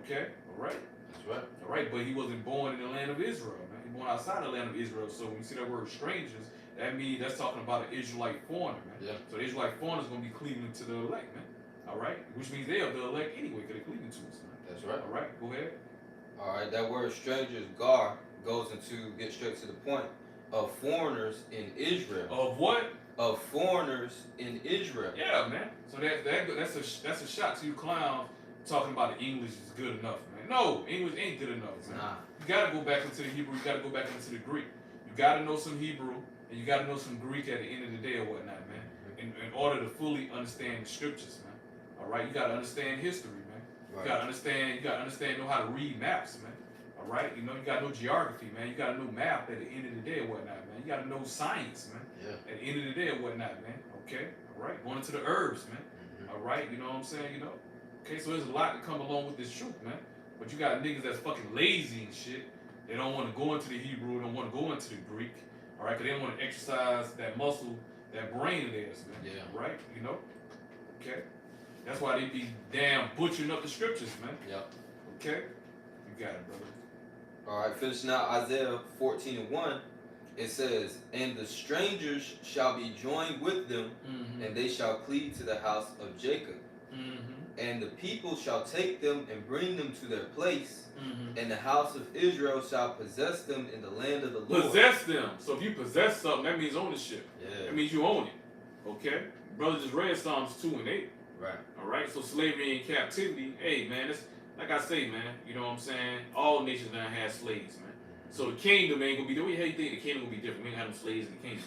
Okay. All right. That's right. All right, but he wasn't born in the land of Israel, man. He was born outside the land of Israel. So when you see that word strangers, that means that's talking about an Israelite foreigner, man. Yeah. So the Israelite foreigner is going to be cleaving to the elect, man. All right, which means they are the elect anyway, because they're cleaving to us, man. That's right. All right, go ahead. All right, that word strangers, gar, goes into, get straight to the point, of foreigners in Israel. Of what? Of foreigners in Israel. Yeah, man. So that's a shot to you clowns talking about the English is good enough, man. No, English ain't good enough, man. Nah. You gotta go back into the Hebrew. You gotta go back into the Greek. You gotta know some Hebrew and you gotta know some Greek at the end of the day or whatnot, man. In order to fully understand the scriptures, man. All right, you gotta understand history, man. Right. You gotta understand, know how to read maps, man. All right, you gotta know geography, man. You gotta know math at the end of the day or whatnot, man. You gotta know science, man. Yeah. At the end of the day or whatnot, man. Okay, all right, going into the herbs, man. All right, you know what I'm saying, Okay, so there's a lot to come along with this truth, man. But you got niggas that's fucking lazy and shit. They don't want to go into the Hebrew, don't want to go into the Greek, all right, because they don't want to exercise that muscle, that brain of theirs, man. Yeah. Right, Okay. That's why they be damn butchering up the scriptures, man. Yep. Okay, you got it, brother. All right, finishing out Isaiah 14:1, it says, "And the strangers shall be joined with them, and they shall cleave to the house of Jacob. And the people shall take them and bring them to their place, and the house of Israel shall possess them in the land of the Lord." Possess them. So if you possess something, that means ownership. Yeah. That means you own it. Okay? Brother just read Psalms 2:8. Right. Alright, so slavery and captivity, hey man, it's like I say, man, you know what I'm saying? All nations now have slaves, man. So the kingdom ain't gonna be the way you think the kingdom gonna be different. We ain't have no slaves in the kingdom,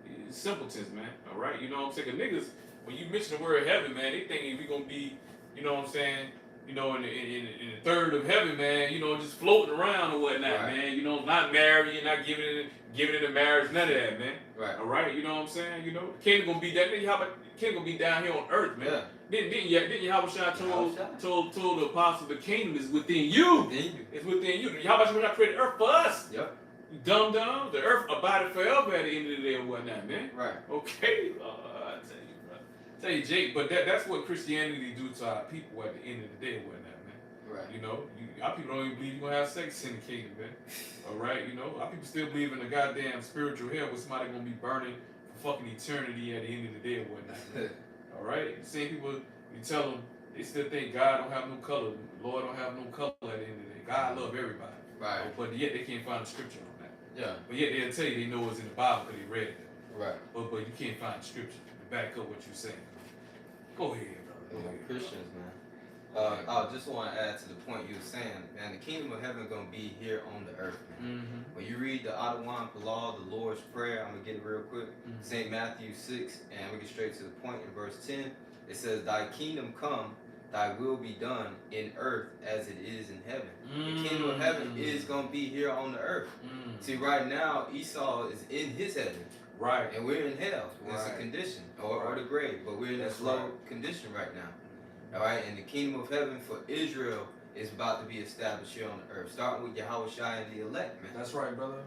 man. It's simpletons, man. Alright, you know what I'm saying? 'Cause niggas, when you mention the word heaven, man, they think we gonna be, you know what I'm saying, in the third of heaven, man, just floating around or whatnot, Right. man. Not marrying, not giving it in marriage, none of that, man. Right. Alright, you know what I'm saying? The kingdom gonna be that. How about the kingdom gonna be down here on earth, man? Yeah. Didn't Yahushua told the apostle the kingdom is within you. Within you. It's within you. Yahushua created earth for us. Yep. You dumb. The earth abided forever at the end of the day or whatnot, man. Right. Okay. I tell you, bro. Tell you, Jake, but that's what Christianity do to our people at the end of the day or whatnot, man. Right. Our people don't even believe you're gonna have sex in the kingdom, man. Alright, our people still believe in the goddamn spiritual hell where somebody gonna be burning for fucking eternity at the end of the day or whatnot, man. Alright? The same people, you tell them, they still think God don't have no color, the Lord don't have no color at the end of the day. God love everybody. Right. But yet they can't find the scripture on that. Yeah. But yet they'll tell you they know it's in the Bible because they read it. Right. But you can't find the scripture to back up what you're saying. Go ahead, brother. Go ahead. Christians, man. I just want to add to the point you were saying, man. The kingdom of heaven gonna be here on the earth, man. When you read the Adawan Law, the Lord's Prayer, I'm gonna get it real quick. St. Matthew 6, and we get straight to the point in verse 10. It says, "Thy kingdom come, thy will be done in earth as it is in heaven." The kingdom of heaven is gonna be here on the earth. See, right now Esau is in his heaven, Right. and we're in hell. It's a Right. condition, or the grave, but we're in That's this low right. condition right now. All right, and the kingdom of heaven for Israel is about to be established here on the earth, starting with Yahushua and the elect, man. That's right, brother.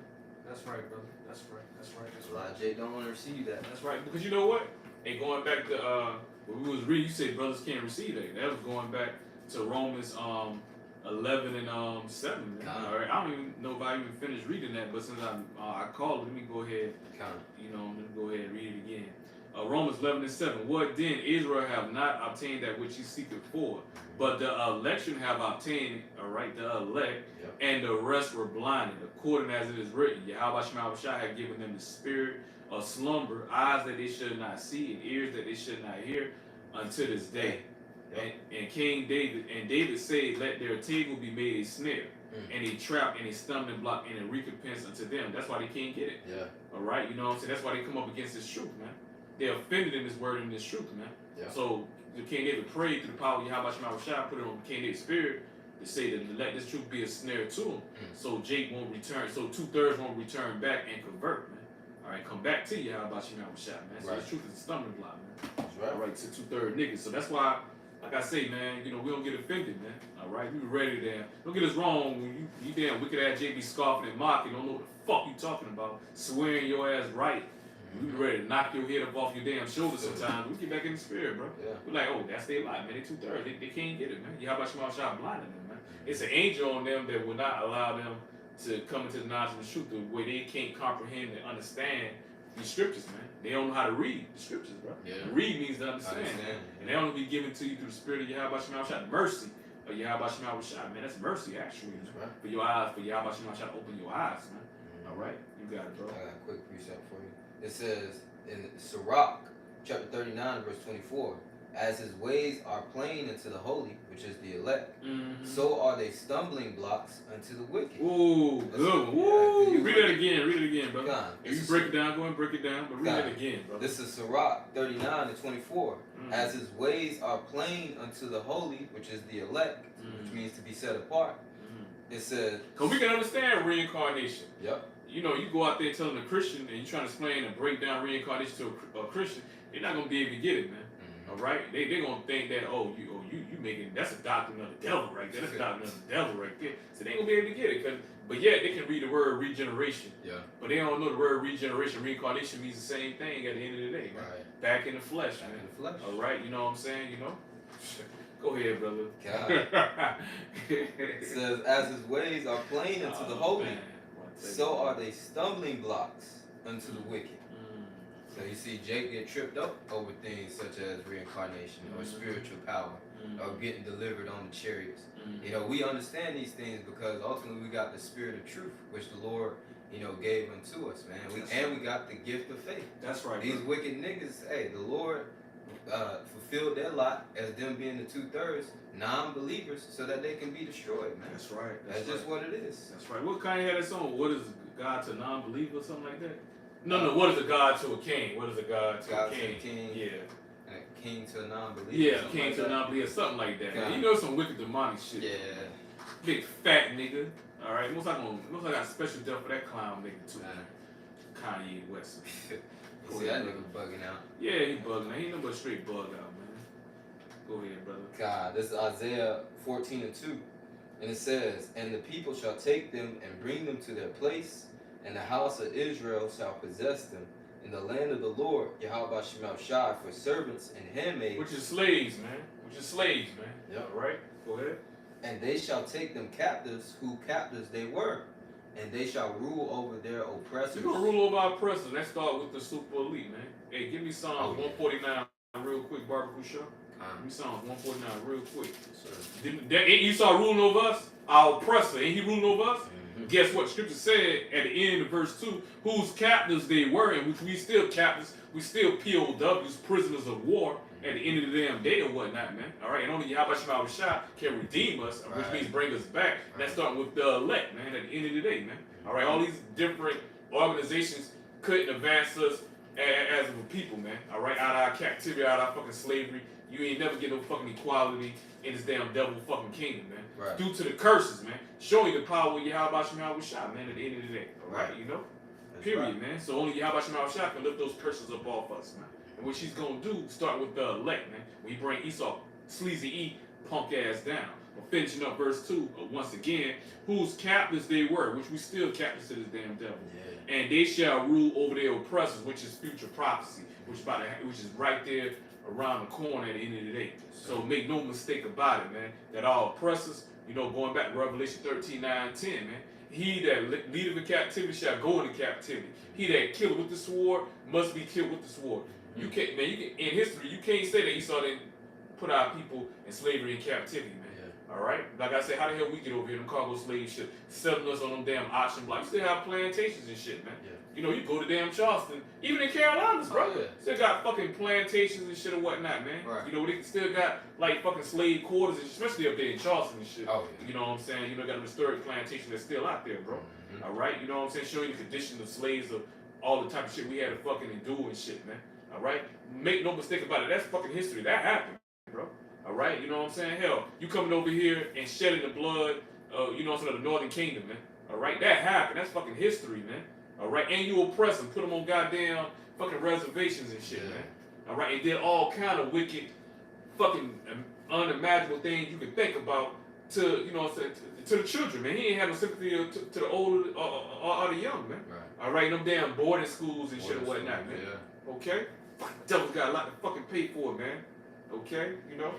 That's right, brother. That's right. That's right. That's A lot right. of Jay don't want to receive that. That's right. Because you know what? Hey, going back to when we was reading, you said brothers can't receive that. That was going back to Romans 11 and 7. Man. All right. I don't even know if I even finished reading that, but since I called, let me go ahead. Kind of. Let me go ahead and read it again. Romans 11 and 7. "What then? Israel have not obtained that which he seeketh for, but the election have obtained," all right, the elect, Yep. "and the rest were blinded, according as it is written, Yahweh Shemashah had given them the spirit of slumber, eyes that they should not see, and ears that they should not hear, unto this day." Yep. And David said, "Let their table be made a snare, and a trap, and a stumbling block, and a recompense unto them." That's why they can't get it. Yeah. All right, you know what I'm saying? That's why they come up against this truth, man. They're offended in this word and this truth, man. Yeah. So the King David prayed through the power of Yahweh Shemashah, put it on King David's spirit to say that let this truth be a snare to him. So Jake won't return. So 2/3 won't return back and convert, man. All right, come back to Yahweh Shemashah, man. So Right. this truth is a stumbling block, man. That's right. All right, to 2/3 niggas. So that's why, like I say, man, we don't get offended, man. All right, we ready there. Don't get us wrong. When you damn wicked ass JB scoffing and mocking, don't know what the fuck you talking about, swearing your ass right. We be ready to knock your head up off your damn shoulders sometimes. We get back in the spirit, bro. Yeah. We're like, oh, that's their lot, man. They 2/3. They can't get it, man. Yahweh Shemashah blinding them, man. It's an angel on them that will not allow them to come into the knowledge of the truth the way they can't comprehend and understand these scriptures, man. They don't know how to read the scriptures, bro. Yeah. And read means to understand. And they only be given to you through the spirit of Yahweh Shema Shah, mercy of Yahweh Shema Shah. Man, that's mercy actually. That's right. For your eyes, for Yahweh Shema Shah to open your eyes, man. All right, you got it, bro. I got a quick precept for you. It says in Sirach, chapter 39, verse 24, as his ways are plain unto the holy, which is the elect, so are they stumbling blocks unto the wicked. Ooh, good one. Woo. Read it again, brother. God, if you break it down, go and break it down, but read it again, brother. This is Sirach 39 and 24. As his ways are plain unto the holy, which is the elect, which means to be set apart. It says, because we can understand reincarnation. Yep. You know, you go out there telling a Christian and you're trying to explain and break down reincarnation to a Christian, they're not gonna be able to get it, man. All right, they're gonna think that you making, that's a doctrine of the devil right there. That's a doctrine of the devil right there. So they ain't gonna be able to get it. But yet they can read the word regeneration. Yeah. But they don't know the word regeneration. Reincarnation means the same thing at the end of the day, man. Right. Back in the flesh, Back man. in the flesh. All right, you know what I'm saying? You know. Go ahead, brother. God. It says, as his ways are plain unto the holy, so are they stumbling blocks unto the wicked. So you see Jake get tripped up over things such as reincarnation or spiritual power or getting delivered on the chariots. You know, we understand these things because ultimately we got the spirit of truth, which the Lord, you know, gave unto us, man. We got the gift of faith. That's right. These wicked niggas, hey, the Lord fulfilled their lot as them being the 2/3 non-believers so that they can be destroyed, man. That's right. That's just what it is. That's right. What kind of had that song? What is God to non-believer or something like that? No. What is a God to a king? What is a God to a king? Yeah. A king to a non-believer. Yeah, king like to a non-believer, something like that. God. You know some wicked demonic shit. Yeah. Big fat nigga. All right. Most I got special death for that clown nigga too. Kanye West. See that nigga bugging out. Yeah, he bugging out. He ain't no but straight bug out, man. Go ahead, brother. God, this is Isaiah 14 and 2. And it says, and the people shall take them and bring them to their place, and the house of Israel shall possess them, in the land of the Lord, Yahweh Shema Shai, for servants and handmaids. Which is slaves, man. Yep. All right, go ahead. And they shall take them captives, who captives they were, and they shall rule over their oppressors. You're gonna rule over our oppressors. Let's start with the super elite, man. Hey, give me Psalms 149 real quick, Barbecue Show. Give me Psalms 149 real quick. Ain't Esau ruling over us? Our oppressor, ain't he ruling over us? Guess what? Scripture said at the end of verse 2, whose captives they were, in which we still captives, we still POWs, prisoners of war, at the end of the damn day or whatnot, man. All right, and only Yahweh Shema Shah can redeem us, which means bring us back. That's starting with the elect, man, at the end of the day, man. All right, all these different organizations couldn't advance us as a people, man. All right, out of our captivity, out of our fucking slavery. You ain't never get no fucking equality in this damn devil fucking kingdom, man. Right. Due to the curses, man. Showing the power of Yahweh Shema Shah, man, at the end of the day. All right, you know? That's period, man. So only Yahweh Shema Shah can lift those curses up off us, man. And what she's gonna do, start with the elect, man. When you bring Esau, sleazy E, punk ass down. But finishing up verse 2, once again, whose captives they were, which we still captives to this damn devil. Yeah. And they shall rule over their oppressors, which is future prophecy, which is right there around the corner at the end of the day. So make no mistake about it, man, that our oppressors, you know, going back to Revelation 13, 9, and 10, man, he that leadeth in captivity shall go into captivity. He that killeth with the sword must be killed with the sword. You can't, man, in history, you can't say that Esau didn't put our people in slavery and captivity, man. Yeah. All right? Like I said, how the hell we get over here in them cargo slave shit, selling us on them damn auction blocks? You still have plantations and shit, man. Yeah. You know, you go to damn Charleston, even in Carolinas, bro. Still got fucking plantations and shit or whatnot, man. Right. You know, they still got like fucking slave quarters, especially up there in Charleston and shit. Oh, yeah. You know what I'm saying? You know, got a historic plantation that's still out there, bro. All right? You know what I'm saying? Showing you the condition of slaves of all the type of shit we had to fucking endure and shit, man. All right? Make no mistake about it. That's fucking history. That happened, bro. All right? You know what I'm saying? Hell, you coming over here and shedding the blood, you know what I'm saying, of the Northern Kingdom, man. All right? That happened. That's fucking history, man. All right? And you oppress them. Put them on goddamn fucking reservations and shit, man. All right? And did all kind of wicked, fucking unimaginable things you can think about to, you know what I'm saying, to the children, man. He ain't had no sympathy to the old or the young, man. Right. All right? Them damn boarding schools and shit and whatnot, man. Yeah. Okay? Devil's got a lot to fucking pay for it, man. Okay? You know?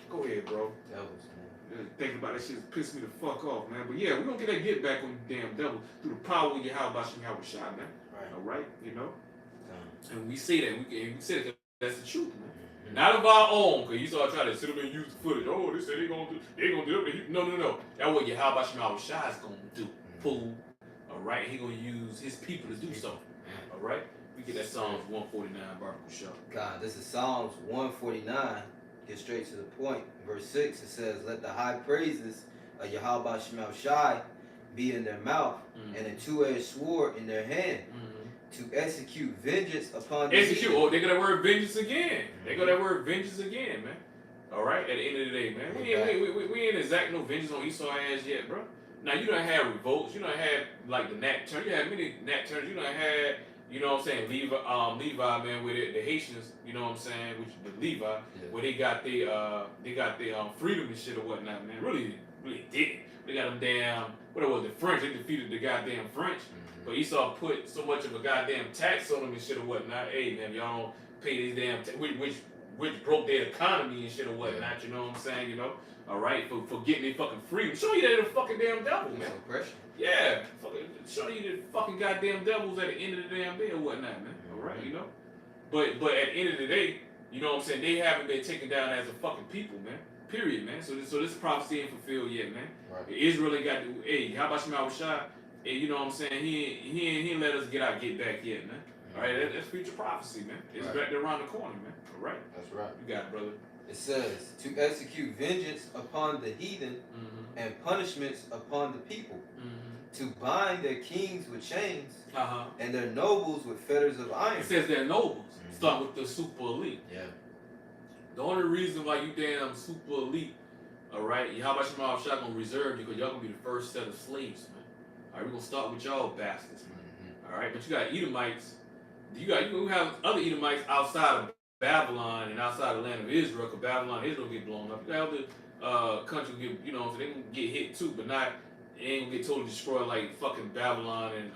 Go ahead, bro. Devils, man. Thinking about that shit pissed me the fuck off, man. But yeah, we're gonna get back on the damn devil through the power of Yahweh Shema Shai, man. Right. All right? You know? And we say that. We say that that's the truth, man. Not of our own, because you start trying to sit up and use the footage. Oh, they say they gonna do it. No. That's what Yahweh Shema Shai is gonna do. Fool. All right, he gonna use his people to do so. All right, we get that Psalms 149, Barnacle Shaw. God, this is Psalms 149. Get straight to the point. Verse 6, it says, "Let the high praises of Yahweh Shema Shai be in their mouth, and a two-edged sword in their hand, to execute vengeance upon the Execute. heathen." Oh, they got that word vengeance again. They got that word vengeance again, man. All right, at the end of the day, man, we ain't exact no vengeance on Esau ass yet, bro. Now you done had revolts. You done had like the Nat Turner. You had many Nat Turners. You done had, you know what I'm saying, Levi, man, with it, the Haitians. You know what I'm saying, which the Levi, where they got their freedom and shit or whatnot, man. Really did. They got them damn, what it was, the French. They defeated the goddamn French. But Esau put so much of a goddamn tax on them and shit or whatnot. Hey, man, y'all don't pay these damn which broke their economy and shit or whatnot. You know what I'm saying? You know, all right, for getting their fucking freedom. Show you they're the fucking damn devil, man. Oppression. Yeah, show you the fucking goddamn devils at the end of the damn day or whatnot, man. All right, you know. But at the end of the day, you know what I'm saying? They haven't been taken down as a fucking people, man. Period, man. So this prophecy ain't fulfilled yet, man. Right. Israel ain't got to. Hey, how about Shema Shai? Hey, you know what I'm saying? He ain't let us get back yet, man. All right, that's future prophecy, man. It's back there around the corner, man. All right. That's right. You got it, brother. It says, "To execute vengeance upon the heathen, and punishments upon the people, to bind their kings with chains, and their nobles with fetters of iron." It says they're nobles. Start with the super elite. Yeah. The only reason why you damn super elite, all right, Yahweh Shema Shai gonna reserve you because y'all gonna be the first set of slaves, man. All right, we're gonna start with y'all bastards, man. All right, but you got Edomites. You have other Edomites outside of Babylon and outside the land of Israel, because Babylon and Israel get blown up. You got other countries get, you know, so they gonna get hit too, but not, they ain't gonna get totally destroyed like fucking Babylon and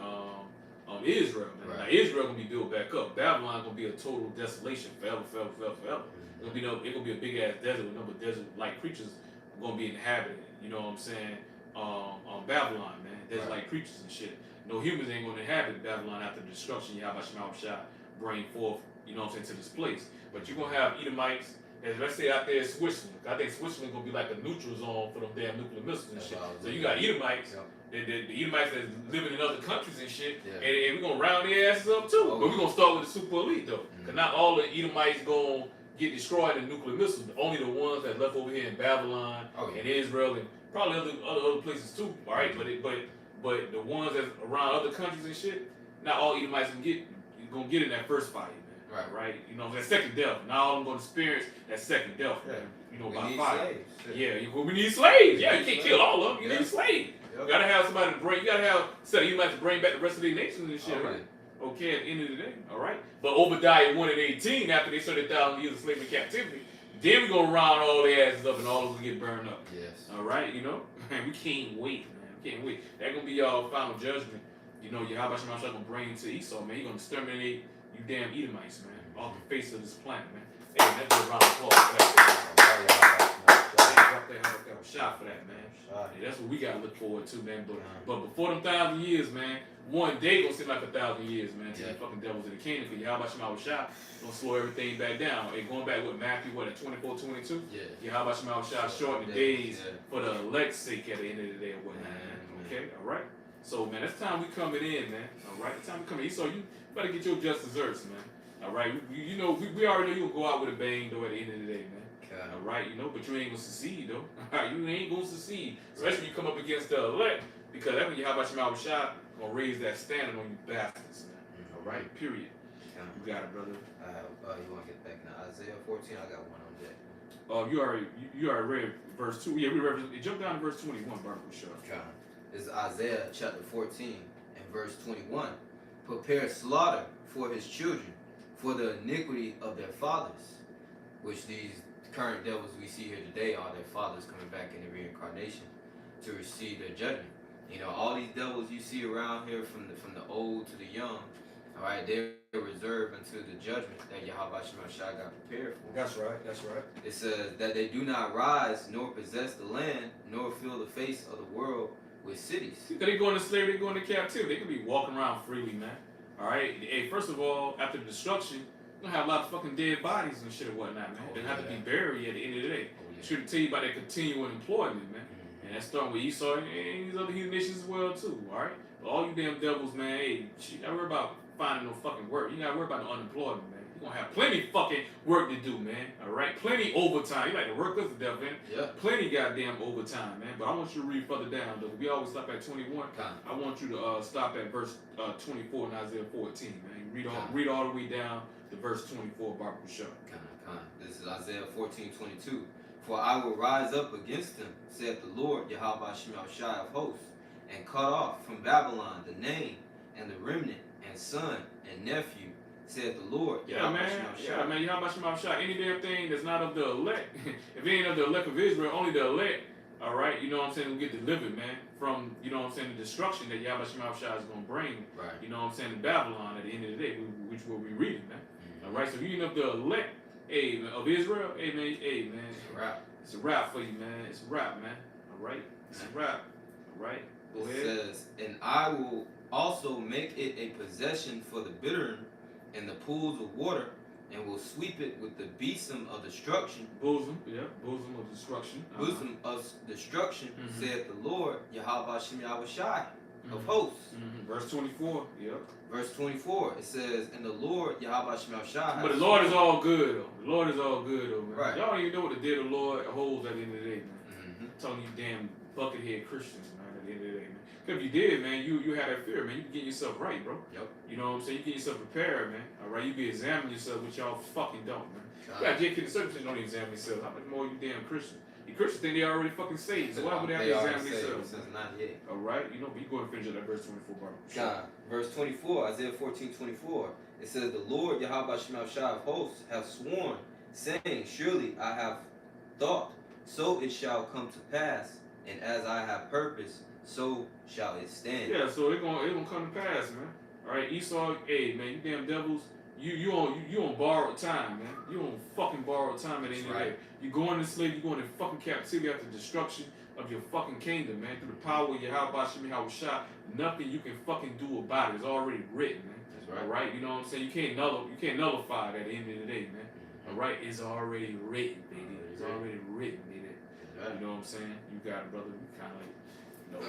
Israel. Man. Now Israel gonna be built back up. Babylon gonna be a total desolation forever. It's gonna be a big ass desert with a number of desert-like creatures gonna be inhabited. You know what I'm saying? Babylon, man, desert-like creatures and shit. No humans ain't gonna inhabit Babylon after the destruction Yahweh Shema Shai bring forth, you know what I'm saying, to this place. But you're gonna have Edomites, as let's say out there in Switzerland. I think Switzerland gonna be like a neutral zone for them damn nuclear missiles and shit. So you got Edomites, the Edomites that's living in other countries and shit, and we're gonna round their asses up too. But we're gonna start with the super elite though, because not all the Edomites gonna get destroyed in nuclear missiles. Only the ones that left over here in Babylon and Israel and probably other places too. All right, but the ones that's around other countries and shit, not all Edomites gonna get in that first fight, man. Right. You know, that second death. Not all of them gonna experience that second death, man. You know, by fire. We need slaves. Yeah, you can't kill all of them. You need slaves. You gotta have somebody to bring. You gotta have set of Edomites to bring back the rest of their nations and shit. Right. Okay, at the end of the day, all right. But Obadiah 1:18, after they served 1,000 years of slavery captivity, then we gonna round all their asses up and all of them get burned up. Yes. All right, you know, man, we can't wait, man. We can't wait. That gonna be y'all final judgment. You know, Yahweh Shema Shai gonna bring to Esau, man. He gonna exterminate you damn Edomites, man, off the face of this planet, man. Hey, that's a round of applause for that. Shot for that, man. Yeah, that's what we gotta look forward to, man. But before them 1,000 years, man, one day gonna seem like 1,000 years, man. To the fucking devils in the kingdom, because Yahweh Shema Shai gonna slow everything back down. Hey, going back with Matthew, at 24:22? Yeah. Yahweh Shema Shai shorten the days for the elect's sake at the end of the day or whatnot, man. Okay, all right. So, man, that's time we coming in, man. All right, the time we coming in. So you better get your just desserts, man. All right, you know, we already know you gonna go out with a bang, though, at the end of the day, man. All right, you know, but you ain't gonna succeed, though. All right, you ain't gonna succeed, especially when you come up against the elect, because that's when Yahweh Shema Shai gonna raise that standard on you bastards, man. All right, period. You got it, brother. You want to get back now? Isaiah 14. I got one on deck. You already read verse 2. Yeah, we read. Jump down to verse 21, Barnacle Shaw. This is Isaiah chapter 14 and verse 21. Prepare slaughter for his children, for the iniquity of their fathers, which these current devils we see here today are their fathers coming back in the reincarnation to receive their judgment. You know, all these devils you see around here, from the old to the young, all right, they're reserved until the judgment that Yahweh Shema Shai got prepared for. That's right. It says that they do not rise nor possess the land, nor fill the face of the world with cities. They going to slavery, they going to captivity. They can be walking around freely, man. All right. Hey, first of all, after the destruction, gonna have a lot of fucking dead bodies and shit and whatnot, man. They have to be buried at the end of the day. Should tell you about that continuing employment, man. And that's starting with Esau and these other heathen nations as well too, alright? But all you damn devils, man, hey, you gotta worry about finding no fucking work. You gotta worry about no unemployment, man. You're gonna have plenty fucking work to do, man. Alright? Plenty overtime. You like to work us to death, man. Yeah. Plenty goddamn overtime, man. But I want you to read further down, though. We always stop at 21. I want you to stop at verse 24 in Isaiah 14, man. Read all the way down to verse 24, Barbara Shaw. This is Isaiah 14:22. For I will rise up against them, saith the Lord, Yahweh Shai of hosts, and cut off from Babylon the name and the remnant and son and nephew, saith the Lord. Yeah, man. Yahweh Shai. Any damn thing that's not of the elect, if it ain't of the elect of Israel, only the elect, all right, you know what I'm saying, will get delivered, man, from, you know what I'm saying, the destruction that Yahweh Shai is going to bring, right. You know what I'm saying, in Babylon at the end of the day, which we'll be reading, man. All right, so if you ain't of the elect, hey, man, of Israel, hey, man, It's a wrap. It's a wrap for you, man. It's a wrap, man. All right? It's a wrap. All right? Go ahead. It says, and I will also make it a possession for the bittern and the pools of water, and will sweep it with the besom of destruction. Bosom, yeah. Bosom of destruction. Bosom of destruction, saith the Lord, Yahweh Shai of hosts. Verse 24, yeah. Verse 24, it says, and the Lord, Yahweh Shai. But the Lord is all good, though. The Lord is all good, though, man. Right. Y'all don't even know what the day of the Lord holds at the end of the day, man. I'm telling you damn buckethead Christians, man, at the end of the day, man. Because if you did, man, you had that fear, man. You can get yourself right, bro. Yep. You know what I'm saying? You get yourself prepared, man. All right? You be examining yourself, which y'all fucking don't, man. You got JK the circumcision don't examine themselves. How much more you damn Christian? You Christians think they already fucking saved, so why would they have to examine themselves? Since not yet. Alright, you know, but you go and finish up that verse 24, bro. God. Verse 24, Isaiah 14:24. It says, the Lord Yahweh Shai of hosts hath sworn, saying, surely I have thought, so it shall come to pass, and as I have purposed, so shall it stand. Yeah, so it gonna come to pass, man. Alright, Esau, hey man, you damn devils. You on borrowed time, man. You on fucking borrowed time at the end of the day. You going to slavery, you going to fucking captivity after destruction of your fucking kingdom, man. Through the power of Yahweh Shai, nothing you can fucking do about it. It's already written, man. That's right. Alright, you know what I'm saying? You can't nullify it at the end of the day, man. Alright, it's already written, baby. It's already written, baby. Right. You know what I'm saying? You got it, brother. You kind of like, you know,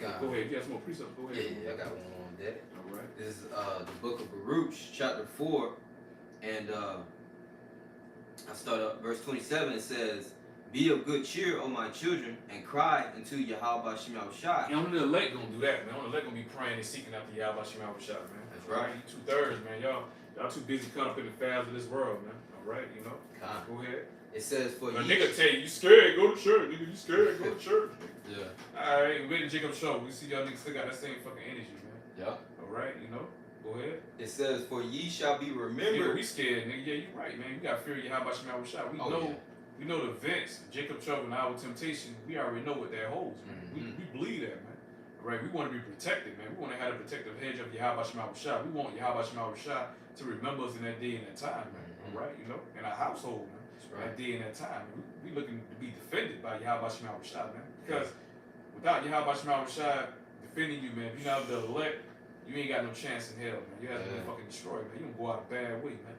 Right. go ahead. You got some more precepts. Go ahead. Yeah, I got one on that. Alright. This is the book of Baruch, chapter 4, and I start up verse 27. It says, be of good cheer, O my children, and cry unto Yahweh Shai. And only the elect gonna do that, man. Only the elect gonna be praying and seeking after Yahweh Shai, man. That's right. You 2/3, man. Y'all too busy caught up in the fads of this world, man. Alright, you know. Go ahead. It says, for A ye... nigga tell you scared, go to church. Nigga, you scared, go to church. Yeah. Alright, we wait to Jacob show. We see y'all niggas still got that same fucking energy, man. Yeah. Alright, you know. Go ahead. It says, for ye shall be Nigga, remembered. we scared, nigga. Yeah, you right, man. We got fear of Yahweh Shai. We know the events, Jacob trouble and our temptation. We already know what that holds, man. We believe that, man. Right? We want to be protected, man. We want to have a protective hedge of Yahweh Shai. We want Yahweh Shai to remember us in that day and that time, man. Right? You know, in our household, man. That day and that time. We looking to be defended by Yahweh Shai, man. Because without Yahweh Shai defending you, man, if you're not the elect, you ain't got no chance in hell, man. You have to be fucking destroyed, man. You don't go out a bad way, man.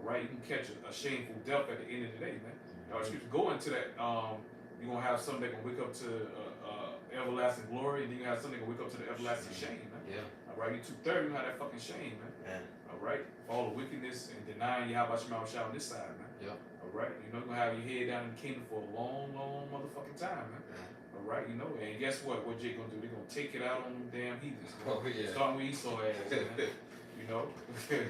Right? You can catch a shameful death at the end of the day, man. Excuse me, go into that, you're going to have something that can wake up to everlasting glory, and then you have something that can wake up to the everlasting shame, man. Yeah. All right, you 2/3, you have that fucking shame, man. All right, for all the wickedness and denying Yahweh Shai on this side, man. Yeah. All right, you know, you're going to have your head down in the kingdom for a long, long motherfucking time, man. All right, you know, and guess what? What Jake going to do? They're going to take it out on them damn heathens, man. Oh, yeah. Starting with Esau ass, man. You know?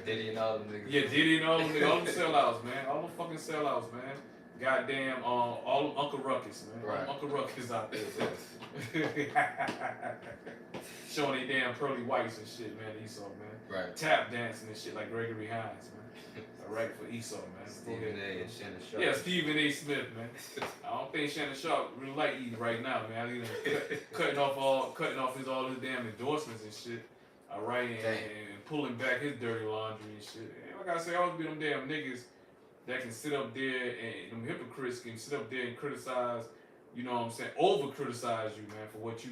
Diddy and all them niggas. Yeah, Diddy and all them niggas, all them sellouts, man. All them fucking sellouts, man. Goddamn, all them Uncle Ruckus, man. Right. All them Uncle Ruckus out there, showing they damn pearly whites and shit, man, Esau, man. Right. Tap dancing and shit like Gregory Hines, man. All right, for Esau, man. Stephen A. and Shannon Sharp. Yeah, Stephen A. Smith, man. I don't think Shannon Sharp really like eating right now, man. I think cutting off all his damn endorsements and shit. All right, and pulling back his dirty laundry and shit. And like I say, always be them damn niggas that can sit up there and them hypocrites can sit up there and criticize, you know what I'm saying, over criticize you, man, for what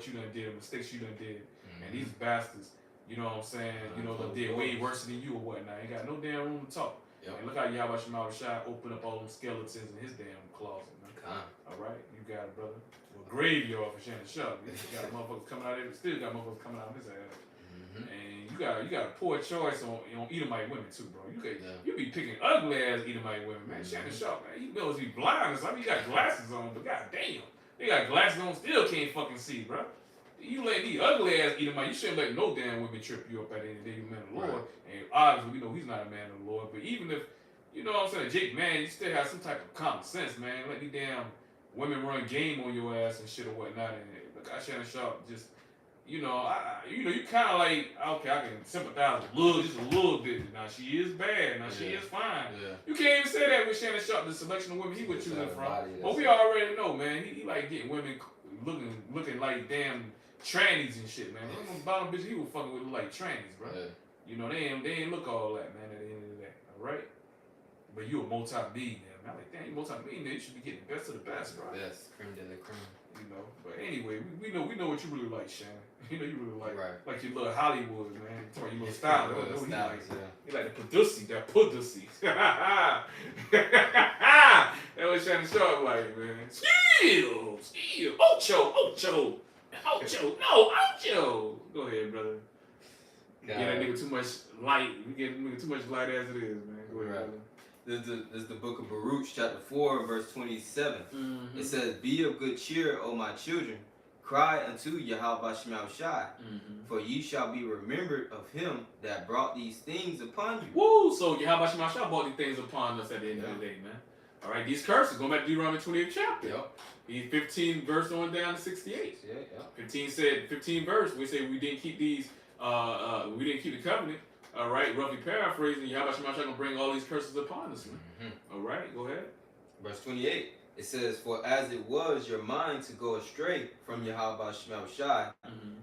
you done did, mistakes you done did. And these bastards, you know what I'm saying, you know, that did way worse than you or whatnot. Ain't got no damn room to talk. Yep. And look how Yahweh Shema Shai open up all them skeletons in his damn closet, man. All right, you got it, brother. Well, graveyard for Shannon Sharp. You got motherfuckers coming out there, still got motherfuckers coming out of his ass. And you got a poor choice on Edomite women too, bro. You be picking ugly ass Edomite women, man. Shannon Sharp, man, he must be blind or something. He got glasses on, but goddamn, they got glasses on, still can't fucking see, bro. You let these ugly ass Edomite, you shouldn't let no damn women trip you up at the end of the day, you man of the Lord. Right. And obviously we know he's not a man of the Lord, but even if, you know what I'm saying, Jake, man, you still have some type of common sense, man. Let these damn women run game on your ass and shit or whatnot. And look how Shannon Sharp just, you know, you kind of like, okay, I can sympathize just a little bit. Now she is bad. Now she is fine. Yeah. You can't even say that with Shannon Sharp, the selection of women he was choosing from. But we already know, man, he like getting women looking like damn trannies and shit, man. Them bottom bitches he was fucking with look like trannies, bro. Yeah. You know, they ain't look all that, man, at the end of the day. All right? But you a multi-millionaire, man. Like, damn, you multi-millionaire, you should be getting the best of the best, bro. Yes, creme de la creme. You know, but anyway, we know what you really like, Shannon. You know, you really like your little Hollywood, man. You talking your little style. You like the pussy, that pussy. That was Shannon Sharp like, man. Skill, Ocho. No, Ocho. Go ahead, brother. Get that nigga too much light. We get nigga too much light as it is, man. Go ahead, brother. This is the book of Baruch, chapter 4, verse 27. It says, "Be of good cheer, O my children. Cry unto Yahweh Shema Shai, for ye shall be remembered of him that brought these things upon you." Woo! So Yahweh Shema Shai brought these things upon us at the end of the day, man. All right, these curses, going back to Deuteronomy 28th chapter. Yep. 15 verse on down to 68. Yeah, 15 verse, we say we didn't keep these, we didn't keep the covenant. All right, roughly paraphrasing, Yahweh Shema Shai gonna bring all these curses upon us, man. All right, go ahead. Verse 28. It says, "For as it was your mind to go astray from Yahweh Shema Shai,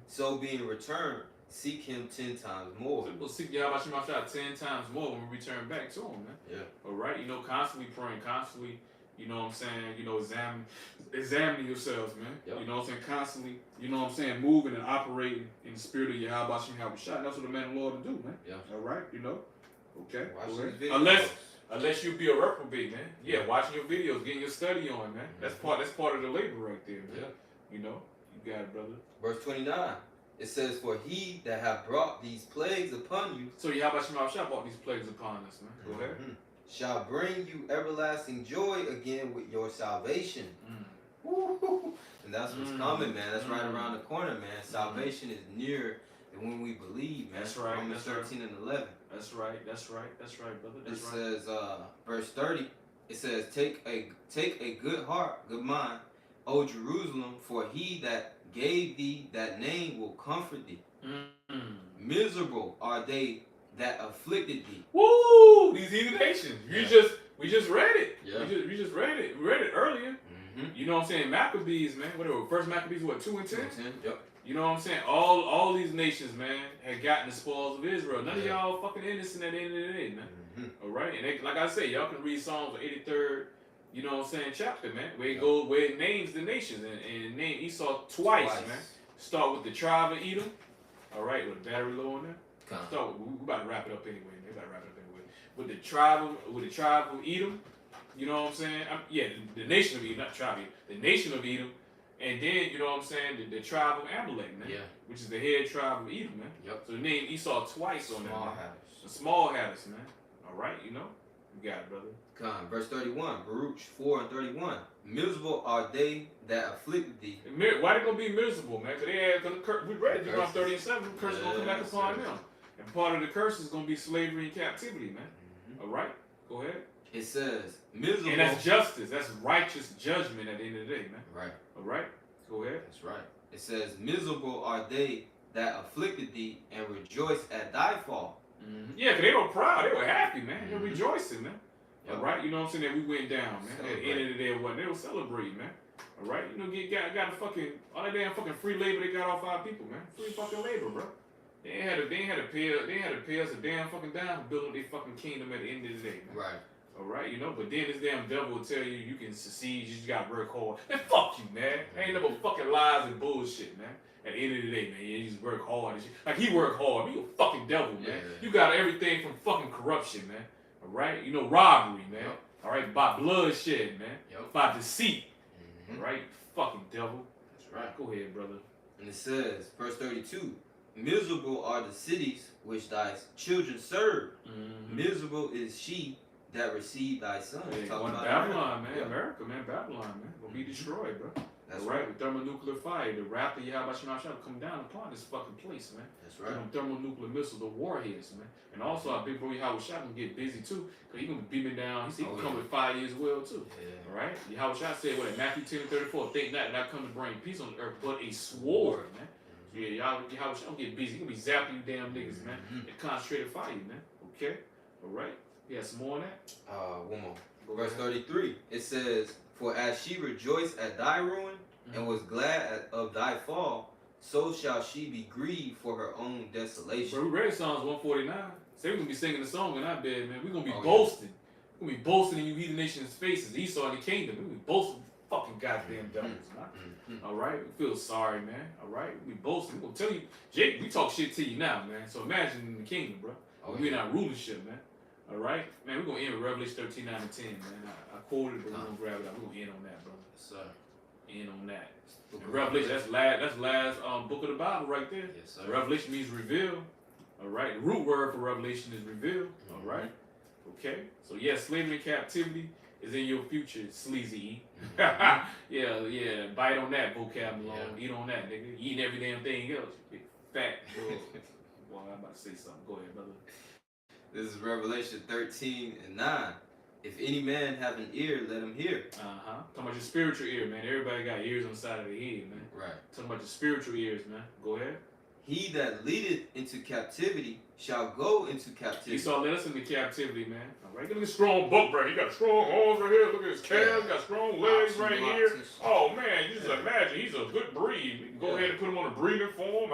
so being returned, seek him 10 times more." So we'll seek Yahweh Shema Shai 10 times more when we return back to him, man. Yeah. All right, you know, constantly praying, constantly, you know what I'm saying, you know, examining yourselves, man. Yep. You know what I'm saying, constantly, you know what I'm saying, moving and operating in the spirit of Yahweh Shema Shai. That's what the man of the Lord will do, man. Yeah. All right, you know. Okay. Watch Unless you be a reprobate, man. Yeah, watching your videos, getting your study on, man. That's part of the labor right there, man. Yeah. You know, you got it, brother. Verse 29. It says, "For he that hath brought these plagues upon you." So Yahweh Shema Shai brought these plagues upon us, man. Go ahead. "Shall bring you everlasting joy again with your salvation." And that's what's coming, man. That's right around the corner, man. Salvation is near when we believe, man. That's right. Romans 13 and 11. That's right, brother. It says, verse 30, it says, take a good heart, good mind, O Jerusalem, for he that gave thee that name will comfort thee. Miserable are they that afflicted thee. Woo! These heathen nations. Yeah. We just read it. Yeah. We just read it. We read it earlier. You know what I'm saying? Maccabees, man. Whatever. First Maccabees, what, 2 and 10? 2 and 10, yep. You know what I'm saying? All these nations, man, had gotten the spoils of Israel. None of y'all fucking innocent at the end of the day, man. All right? And they, like I say, y'all can read Psalms 83rd, you know what I'm saying, chapter, man, where it names the nations and name Esau twice, man. Start with the tribe of Edom. All right, with the battery low on there. We about to wrap it up anyway. Man. We about to wrap it up anyway. With the tribe of Edom, you know what I'm saying? The nation of Edom, not tribe of Edom. The nation of Edom. And then, you know what I'm saying, the tribe of Amalek, man. Yeah. Which is the head tribe of Edom, man. Yep. So the name Esau twice on Small that. Hatters. The small hatters, man. All right, you know. You got it, brother. Come, verse 31, Baruch 4 and 31. Miserable are they that afflicted thee. Why they gonna be miserable, man? Because we read Deuteronomy 30 and 7, the curse is gonna come back upon them. And part of the curse is gonna be slavery and captivity, man. All right, go ahead. It says, miserable. And that's justice. That's righteous judgment at the end of the day, man. Right. All right, go ahead. That's right. It says, miserable are they that afflicted thee and rejoice at thy fall. Yeah, because they were proud. They were happy, man. They were rejoicing, man. All right, you know what I'm saying? That we went down, man. At the end of the day, what they were celebrating, man. All right, you know, got a fucking all that damn fucking free labor they got off our people, man. Free fucking labor, bro. They ain't had to pay us a damn fucking dime to build their fucking kingdom at the end of the day, man. Right. All right, you know, but then this damn devil will tell you you can succeed, you just gotta work hard. Man, fuck you, man. Ain't no fucking lies and bullshit, man. At the end of the day, man, you just work hard and shit. Like he work hard. You a fucking devil, man. Yeah. You got everything from fucking corruption, man. All right, you know, robbery, man. Yep. All right, by bloodshed, man. Yep. By deceit. Mhm. All right, fucking devil. That's right. Go ahead, brother. And it says, verse 32, miserable are the cities which thy children serve. Mm-hmm. Miserable is she that received thy son. Hey, Talking going to about Babylon, America. man. Yep. America, man. Babylon, man. Gonna be destroyed, bro. That's All right. With thermonuclear fire, the wrath of Yahweh Shema shall come down upon this fucking place, man. That's right. Them thermonuclear missiles, the warheads, man. And also, our big boy Yahweh Shah gonna get busy too, because he gonna be beaming down. He said he can come with fire as well too. Yeah. All right. Yahweh Shah said, what, in Matthew 10:34, think not that I come to bring peace on the earth, but a sword, man. So yeah, Yahweh Shah gonna get busy. He gonna be zapping you damn niggas, man. Mhm. And concentrated fire, man. Okay. All right. You got some more on that? One more. Go Verse ahead. 33. It says, for as she rejoiced at thy ruin, and was glad of thy fall, so shall she be grieved for her own desolation. Bro, we read Psalms 149. Say we're gonna be singing the song in our bed, man. We're gonna be Oh, yeah. boasting. We're gonna be boasting in you heathen nations' faces. Esau and the kingdom. We're gonna be boasting fucking goddamn devils, man. Mhm. All right? We feel sorry, man. All right? We boasting. We're gonna tell you, Jake, we talk shit to you now, man. So imagine in the kingdom, bro. Oh, We're yeah. not rulership, man. All right? Man, we're gonna end with Revelation 13, 9, and 10, man. I quoted it, but we're gonna grab it out. We're gonna end on that, brother. Yes, sir. End on that. Book And of Revelation, that's last book of the Bible right there. Yes, sir. Revelation means reveal. All right. The root word for revelation is reveal. All Mm-hmm. right. Okay. So yeah, slavery and captivity is in your future, sleazy. Mhm. yeah. Bite on that vocab alone. Yeah. Eat on that, nigga. Eating every damn thing else. You big fat. Well, I'm about to say something. Go ahead, brother. This is Revelation 13 and 9. If any man have an ear, let him hear. Talking about your spiritual ear, man. Everybody got ears on the side of their head, man. Right. Talking about your spiritual ears, man. Go ahead. He that leadeth into captivity shall go into captivity. Esau led us into captivity, man. All right, look at this strong buck, bro. He got strong arms right here. Look at his calves. He got strong legs right here. Oh man, you just imagine he's a good breed. We can go ahead and put him on a breeding form.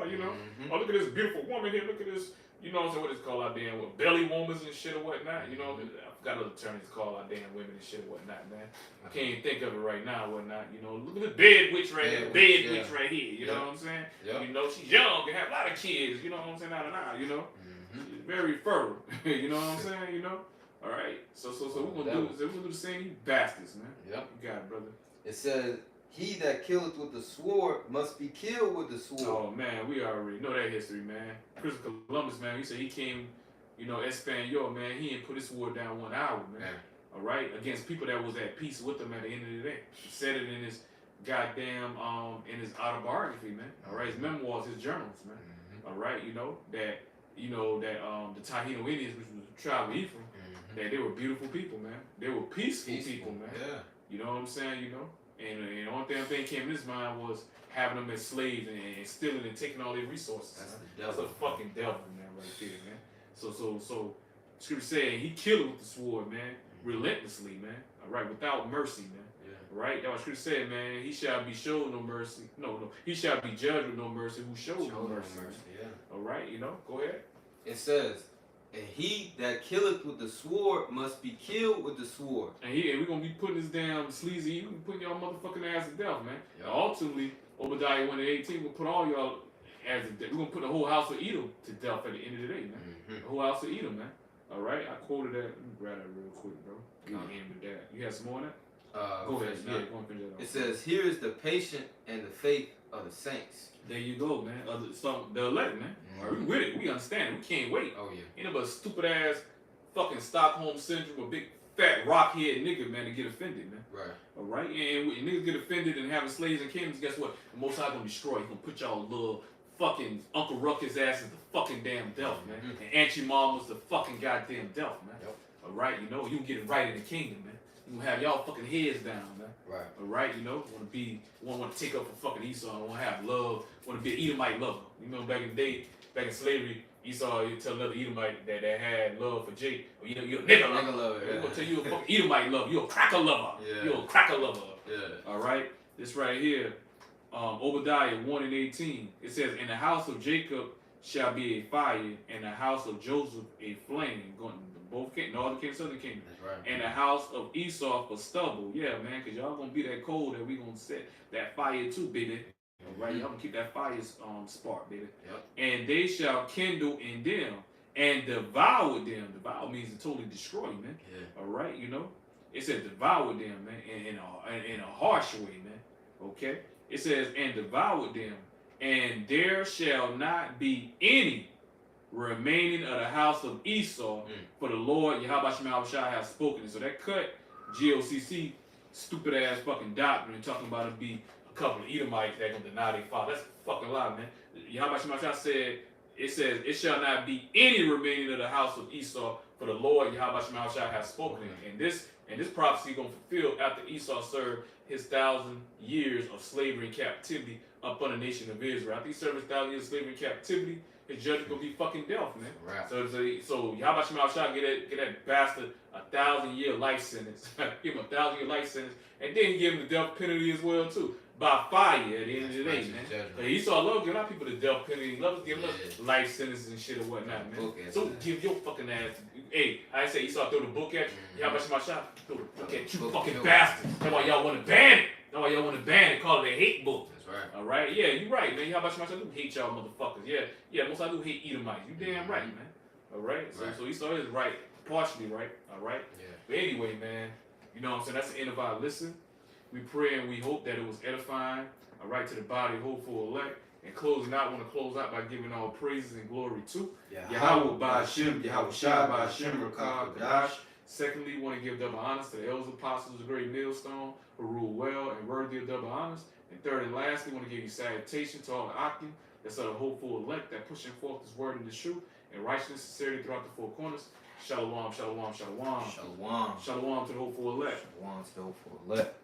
You know. Mhm. Oh, look at this beautiful woman here. Look at this. You know what I'm saying? What it's called out there? What, belly wombers and shit or whatnot. You know, I forgot other terms to call out damn women and shit or whatnot, man. I can't even think of it right now, whatnot. You know, look at this bed witch right here. Bed witch right here. You know what I'm saying? Yep. You know, she's young and have a lot of kids. You know what I'm saying? You know. Mhm. She's very fertile. You know what I'm saying? You know. All right. So we're gonna do the same. You bastards, man. Yep. You got it, brother. It says, he that killeth with the sword must be killed with the sword. Oh man, we already know that history, man. Christopher Columbus, man. He said he came, you know, Espanol, man. He didn't put his sword down 1 hour, man. All right, against people that was at peace with him at the end of the day. He said it in his goddamn in his autobiography, man. All right, his memoirs, his journals, man. Mhm. All right, that the Taino Indians, which was the tribe of Ephraim, that they were beautiful people, man. They were peaceful people, man. Yeah. You know what I'm saying? You know, and the only damn thing came in his mind was having them as slaves and stealing and taking all their resources. That's man. the That's devil. a fucking devil, man, right there, man. So Scripture saying he killed with the sword, man, relentlessly, man. All right, without mercy, man. Yeah. Right? That's what Scripture said, man. He shall be showed no mercy. No. He shall be judged with no mercy. Who showed no mercy? Yeah. All right, you know. Go ahead. It says, and he that killeth with the sword must be killed with the sword. And we're gonna be putting this damn sleazy. We putting y'all motherfucking ass to death, man. Yep. Ultimately, Obadiah 1:18 will put all y'all as a death. We're gonna put the whole house of Edom to death at the end of the day, man. Mhm. The whole house of Edom, man. All right, I quoted that. Let me grab that real quick, bro. We can end with that. You have some more on that? Go ahead. finish Yeah, now. go and finish that off. It says, here is the patient and the faith of the saints. There you go, man. The elect, man. All right, we with it. We understand it. We can't wait. Oh, yeah. Ain't no but stupid ass fucking Stockholm syndrome, a big fat rockhead nigga, man, to get offended, man. Right. All right, and when niggas get offended and having slaves and kingdoms, guess what? The Most High gonna destroy. He gonna put y'all little fucking Uncle Ruckus ass as the fucking damn devil, man. Mhm. And Aunt your mom was the fucking goddamn devil, man. Yep. All right, you know you can get it right in the kingdom, man. You gonna have y'all fucking heads down, man. Right. All right, you know, want to take up for fucking Esau, want to have love, want to be an Edomite lover. You know, back in the day, back in slavery, Esau, you tell another Edomite that had love for Jake, or you're a nigga lover. Nigga lover, He's yeah. gonna tell you a fucking Edomite lover. You're a cracker lover. Yeah. You're a cracker lover. Yeah. All right, this right here, Obadiah 1:18. It says, "In the house of Jacob shall be a fire, and the house of Joseph a flame." Going to both northern kingdom, southern kingdom. That's right. And the house of Esau for stubble. Yeah, man, because y'all gonna be that cold that we gonna set that fire too, baby. All right, y'all gonna keep that fire spark, baby. Yep. And they shall kindle in them and devour them. Devour means to totally destroy, man. Yeah. All right, you know. It says devour them, man, in a harsh way, man. Okay. It says and devour them, and there shall not be any remaining of the house of Esau, for the Lord Yahweh Shai has spoken. So that cut GOCC stupid ass fucking doctrine talking about it be a couple of Edomites that gonna deny their father. That's a fucking lie, man. Yahweh Shai said, it says, it shall not be any remaining of the house of Esau, for the Lord Yahweh Shai has spoken. And this prophecy gonna fulfill after Esau served his 1,000 years of slavery and captivity upon the nation of Israel. After he served his 1,000 years of slavery and captivity, his judgment gonna be fucking death, man. Right. So Yahweh Shai get that bastard a 1,000-year life sentence. Give him a 1,000-year life sentence, and then give him the death penalty as well too, by fire at the end of the day, man. Esau love giving our people the death penalty. He loves giving us life sentences and shit or whatnot, man. So give your fucking ass. Hey, I say Esau throw the book at you. Yahweh Shai throw the book at you, fucking bastard. That's why y'all want to ban it. That's why y'all want to ban it. Call it a hate book. Right. All right, yeah, you right, man. How about you? I do hate y'all motherfuckers. Yeah, most I do hate Edomites. You damn right, man. All right, so Esau is right, partially right. All right. Yeah. But anyway, man, you know what I'm saying? That's the end of our listen. We pray and we hope that it was edifying. All right, to the body, hopeful elect. And closing out, I want to close out by giving all praises and glory to Yahweh by Hashem, Yahweh Shai by Hashem, Rakah Kadash. Secondly, we want to give double honors to the elders, apostles, the great millstone, who rule well and worthy of double honors. And third and lastly, we want to give you salutation to all the Akim, that's of the hopeful elect, that pushing forth this word and the truth and righteousness, sincerity throughout the four corners. Shalom, shalom, shalom. Shalom. Shalom to the hopeful elect. Shalom to the hopeful elect.